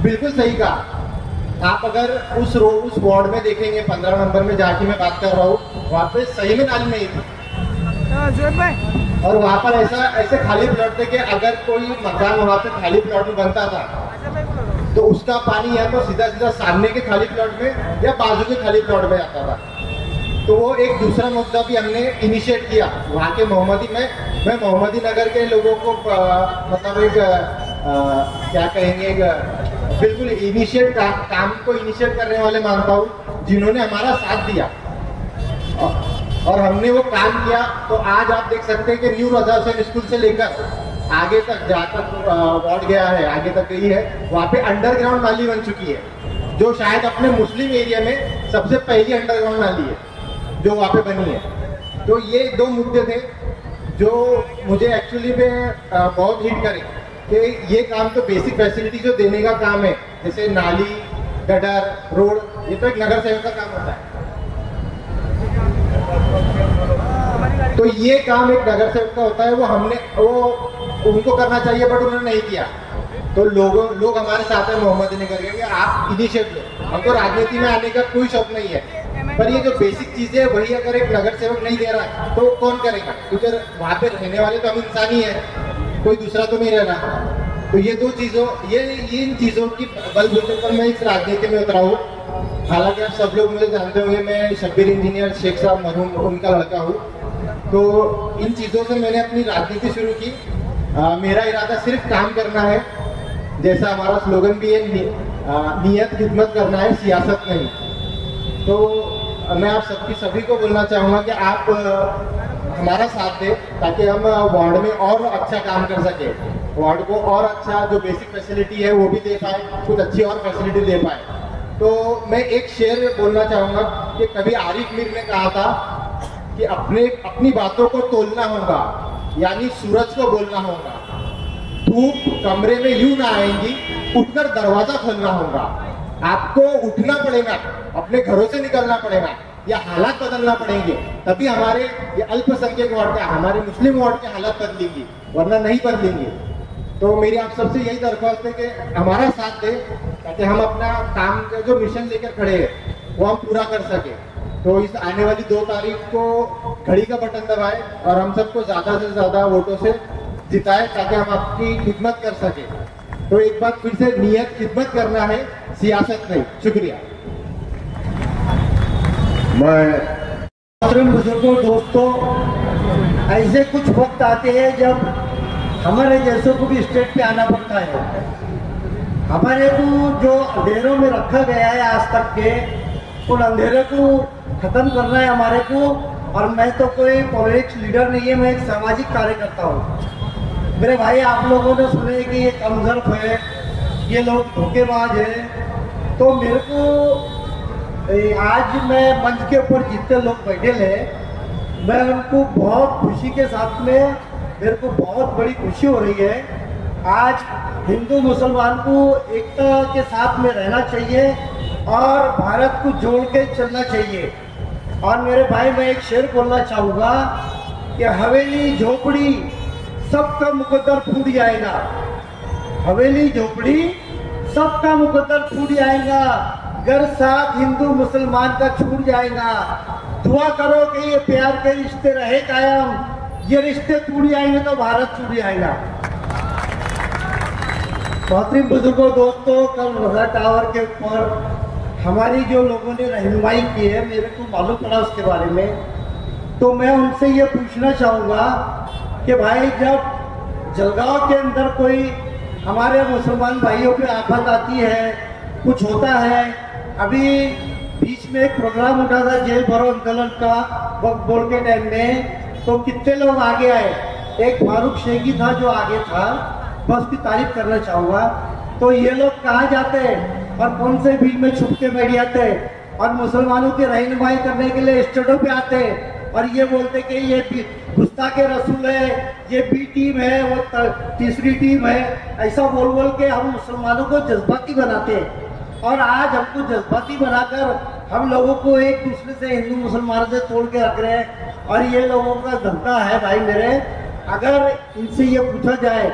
बिल्कुल सही कहा। आप अगर उस वार्ड में देखेंगे, 15 नंबर में जाके मैं बात कर रहा हूँ, वहाँ पे सही में नाली नहीं थी, और वहाँ पर ऐसे खाली प्लॉट थे कि अगर कोई मकान वहाँ पे खाली प्लॉट में बनता था तो उसका पानी या तो सीधा सामने के खाली प्लॉट में या बाजू के खाली प्लॉट में आता था। तो वो एक दूसरा मुद्दा भी हमने इनिशिएट किया वहाँ के मैं मोहम्मदी नगर के लोगों को मतलब एक क्या कहेंगे, बिल्कुल इनिशिएट काम को इनिशिएट करने वाले मानता हूँ, जिन्होंने हमारा साथ दिया और हमने वो काम किया। तो आज आप देख सकते हैं कि न्यू रजा हुसैन स्कूल से लेकर आगे तक जहाँ तक वार्ड गया है, आगे तक गई है, वहाँ पे अंडरग्राउंड नाली बन चुकी है, जो शायद अपने मुस्लिम एरिया में सबसे पहली अंडरग्राउंड नाली है जो वहाँ पे बनी है। तो ये 2 मुद्दे थे जो मुझे एक्चुअली में बहुत हिट करे कि ये काम तो बेसिक फैसिलिटी जो देने का काम है, जैसे नाली, गटर, रोड, ये तो एक नगर सेवक का काम होता है। तो ये काम एक नगर सेवक का होता है, वो उनको करना चाहिए, बट उन्होंने नहीं किया। तो लोग हमारे साथ में मोहम्मदी ने करके कि आप इनिशिएट लो। हमको राजनीति में आने का कोई शौक नहीं है, पर ये जो बेसिक चीजें है वही अगर एक नगर सेवक नहीं दे रहा है तो कौन करेगा, क्योंकि वहाँ पे रहने वाले तो हम इंसान ही है, कोई दूसरा तो नहीं रह रहा। तो ये 2 चीजों, इन चीजों की बलबूते पर मैं इस राजनीति में उतरा हूँ। हालांकि आप सब लोग मुझे जानते होंगे, मैं शब्बीर इंजीनियर शेख साहब मरहूम उनका लड़का हूँ। तो इन चीजों से मैंने अपनी राजनीति शुरू की। मेरा इरादा सिर्फ काम करना है, जैसा हमारा स्लोगन भी है, नियत खिदमत करना है, सियासत नहीं। तो मैं आप सभी को बोलना चाहूँगा कि आप हमारा साथ दें ताकि हम वार्ड में और अच्छा काम कर सके, वार्ड को और अच्छा जो बेसिक फैसिलिटी है वो भी दे पाए, कुछ अच्छी और फैसिलिटी दे पाए। तो मैं एक शेर बोलना चाहूँगा कि कभी आरिफ मीर ने कहा था कि अपनी बातों को तोलना होगा, यानी सूरज को बोलना होगा। धूप कमरे में यूं ना आएंगी, उठकर दरवाजा खोलना होगा। आपको उठना पड़ेगा, अपने घरों से निकलना पड़ेगा, या हालात बदलना पड़ेंगे, तभी हमारे ये अल्पसंख्यक वार्ड के, हमारे मुस्लिम वार्ड के हालात बदलेंगी, वरना नहीं बदलेंगे। तो मेरी आप सबसे यही दरख्वास्त है कि हमारा साथ दें ताकि हम अपना काम का जो मिशन लेकर खड़े हैं वो हम पूरा कर सके। तो इस आने वाली 2 तारीख को घड़ी का बटन दबाएं और हम सबको ज्यादा से ज्यादा वोटों से जिताएं ताकि हम आपकी खिदमत कर सके। तो एक बार फिर से, नियत खिदमत करना है, सियासत नहीं। शुक्रिया। मैं बुजुर्गों, दोस्तों, ऐसे कुछ वक्त आते हैं जब हमारे जैसों को भी स्टेज पे आना पड़ता है। हमारे को जो अंधेरों में रखा गया है आज तक के, उन अंधेरे को खत्म करना है हमारे को। और मैं तो कोई पॉलिटिक्स लीडर नहीं है, मैं एक सामाजिक कार्यकर्ता हूँ। मेरे भाई, आप लोगों ने सुने कि ये कमजोर है, ये लोग धोखेबाज है। तो मेरे को आज मैं मंच के ऊपर जितने लोग बैठे हैं, मैं उनको बहुत खुशी के साथ में, मेरे को बहुत बड़ी खुशी हो रही है। आज हिंदू मुसलमान को एकता के साथ में रहना चाहिए और भारत को जोड़ के चलना चाहिए। और मेरे भाई, मैं एक शेर बोलना चाहूँगा कि हवेली झोपड़ी सबका मुकद्दर फूट जाएगा, हवेली झोपड़ी सबका मुकद्दर फूट जाएगा, घर साथ हिंदू मुसलमान का छूट जाएगा। दुआ करो कि ये प्यार के रिश्ते रहे कायम, ये रिश्ते टूट जाएंगे तो भारत टूट जाएगा। मोहतरम बुजुर्गों, दोस्तों, कल रजा टावर के ऊपर हमारी जो लोगों ने रहनुमाई की है, मेरे को मालूम पड़ा उसके बारे में। तो मैं उनसे ये पूछना चाहूँगा कि भाई, जब जलगांव के अंदर कोई हमारे मुसलमान भाइयों पे आफत आती है, कुछ होता है, अभी बीच में एक प्रोग्राम उठा था जेल भरो आंदोलन का वक्त बोल के टाइम में, तो कितने लोग आगे आए। एक फारूक शेखी था जो आगे था, मैं उसकी तारीफ करना चाहूँगा। तो ये लोग कहाँ जाते हैं और कौन से भीड़ में छुप के बैठ जाते हैं और मुसलमानों की रहनुमाई करने के लिए स्टेजों पे आते हैं और ये बोलते कि ये गुस्ताखे रसूल है, ये बी टीम है, वो तीसरी टीम है, ऐसा बोल बोल के हम मुसलमानों को जज्बाती बनाते हैं। और आज हमको जज्बाती बनाकर हम लोगों को एक दूसरे से, हिंदू मुसलमानों से तोड़ के रख रहे हैं। और ये लोगों का धंधा है भाई मेरे। अगर इनसे ये पूछा जाए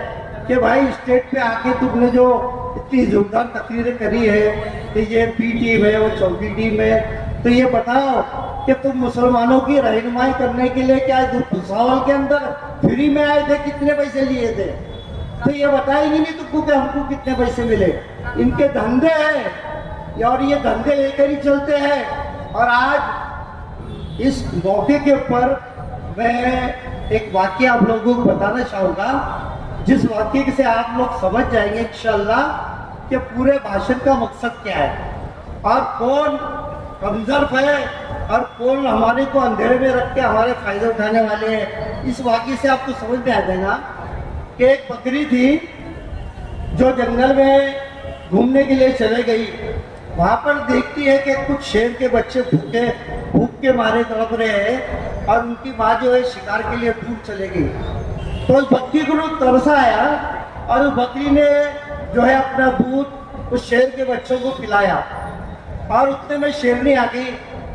कि भाई, स्टेट पे आके तुमने जो इतनी जोरदार तकरीरें करी है कि ये बी टीम है, वो चौथी टीम है, तो ये बताओ कि तुम मुसलमानों की रहनुमाई करने के लिए क्या भुसावल के अंदर फ्री में आए थे, कितने पैसे लिए थे? तो ये बताएंगे नहीं तुमको कि हमको कितने पैसे मिले। इनके धंधे हैं और ये धंधे लेकर ही चलते हैं। और आज इस मौके के ऊपर मैं एक वाकया आप लोगों को बताना चाहूँगा, जिस वाकये से आप लोग समझ जाएंगे इंशाअल्लाह कि पूरे भाषण का मकसद क्या है और कौन कमजोर है और कौन हमारे को अंधेरे में रख के हमारे फायदे उठाने वाले हैं। इस वाकये से आपको समझ में आ जाएगा कि एक बकरी थी जो जंगल में घूमने के लिए चले गई। वहाँ पर देखती है कि कुछ शेर के बच्चे भूख के मारे तड़प रहे हैं और उनकी माँ जो है शिकार के लिए दूर चले गई। तो उस बकरी को तरस आया और उस बकरी ने जो है अपना दूध उस शेर के बच्चों को पिलाया। और उतने में शेरनी आ गई,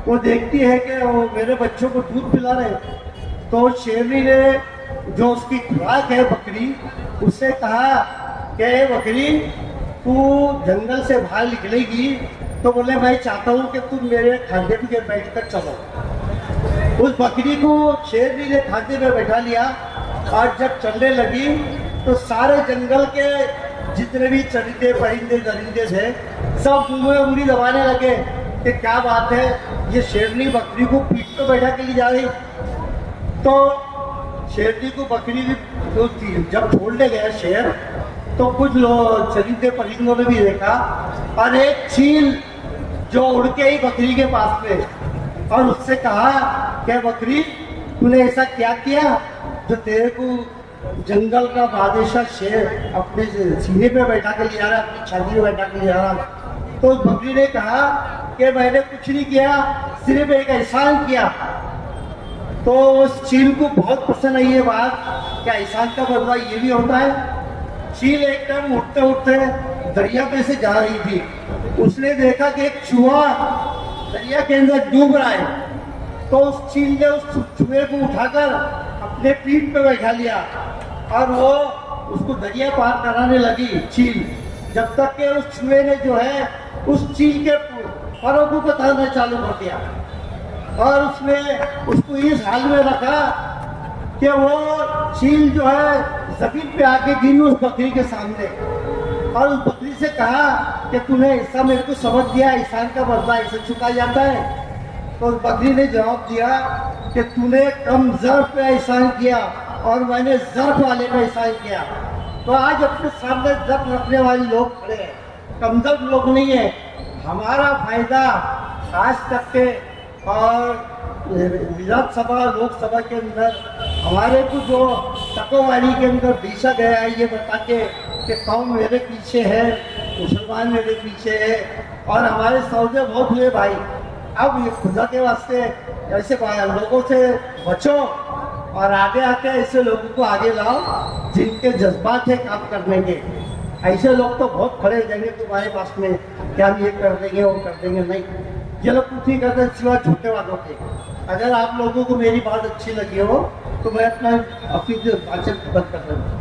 वो देखती है कि वो मेरे बच्चों को दूध पिला रहे। तो शेरनी ने जो उसकी खुराक है बकरी, उससे कहा कि बकरी, तू जंगल से बाहर निकलेगी तो बोले मैं चाहता हूँ कि तुम मेरे खांधे पे बैठकर चलो। उस बकरी को शेरनी ने खांधे पे बैठा लिया और जब चलने लगी तो सारे जंगल के जितने भी चरिंदे परिंदे दरिंदे थे सब मुंह में उंगली दबाने लगे कि क्या बात है, ये शेरनी बकरी को पीठ पे बैठा के लिए जा रही। तो शेरनी को बकरी तो जब छोड़ने गया शेर, तो कुछ लोग चरिंदे परिंदों ने भी देखा और एक चील जो उड़ के ही बकरी के पास में और उससे कहा कि बकरी, तूने ऐसा क्या किया जो तेरे को जंगल का बादशाह शेर अपने सीने पे बैठा के ले जा रहा, अपनी छाती पे बैठा के ले जा रहा। तो उस बकरी ने कहा कि मैंने कुछ नहीं किया, सिर्फ एक एहसान किया। तो उस चील को बहुत पसंद आई ये बात, क्या एहसान का बदला ये भी होता है। चील एक टाइम उठते उठते दरिया पे से जा रही थी, उसने देखा कि एक चूहा दरिया के अंदर डूब रहा है। तो उस चील ने उस चूहे को उठाकर अपने पीठ पे बैठा लिया और वो उसको दरिया पार कराने लगी चील, जब तक कि उस चूहे ने जो है उस चील के परों को बताना चालू कर दिया और उसने उसको इस हाल में रखा कि वो चील जो है जमीन पे आके गिरी उस बकरी के सामने और उस बकरी से कहा कि तूने ऐसा मेरे को सबक दिया, एहसान का बदला ऐसे चुका जाता है। तो उस बकरी ने जवाब दिया कि तूने कम ज़र्फ पे एहसान किया और मैंने ज़र्फ वाले पे एहसान किया। तो आज अपने सामने ज़र्फ रखने वाले लोग खड़े हैं कमजोर लोग नहीं है। हमारा फायदा आज तक के और विधानसभा लोकसभा के अंदर हमारे को जो टकोवारी के अंदर भेजा गया है ये बता के कि कौन मेरे पीछे है, मुसलमान मेरे पीछे है, और हमारे सौदे बहुत हुए भाई। अब ये खुदा के वास्ते ऐसे लोगों से बचो और आगे आके ऐसे लोगों को आगे लाओ जिनके जज्बात है काम करने के। ऐसे लोग तो बहुत खड़े रहेंगे तुम्हारे पास में कि हम ये कर देंगे वो कर देंगे, नहीं, ये लोग कुछ नहीं करते सिवा झूठे वालों के। अगर आप लोगों को मेरी बात अच्छी लगी हो तो मैं अपना अपनी बातचीत बंद कर दूँ।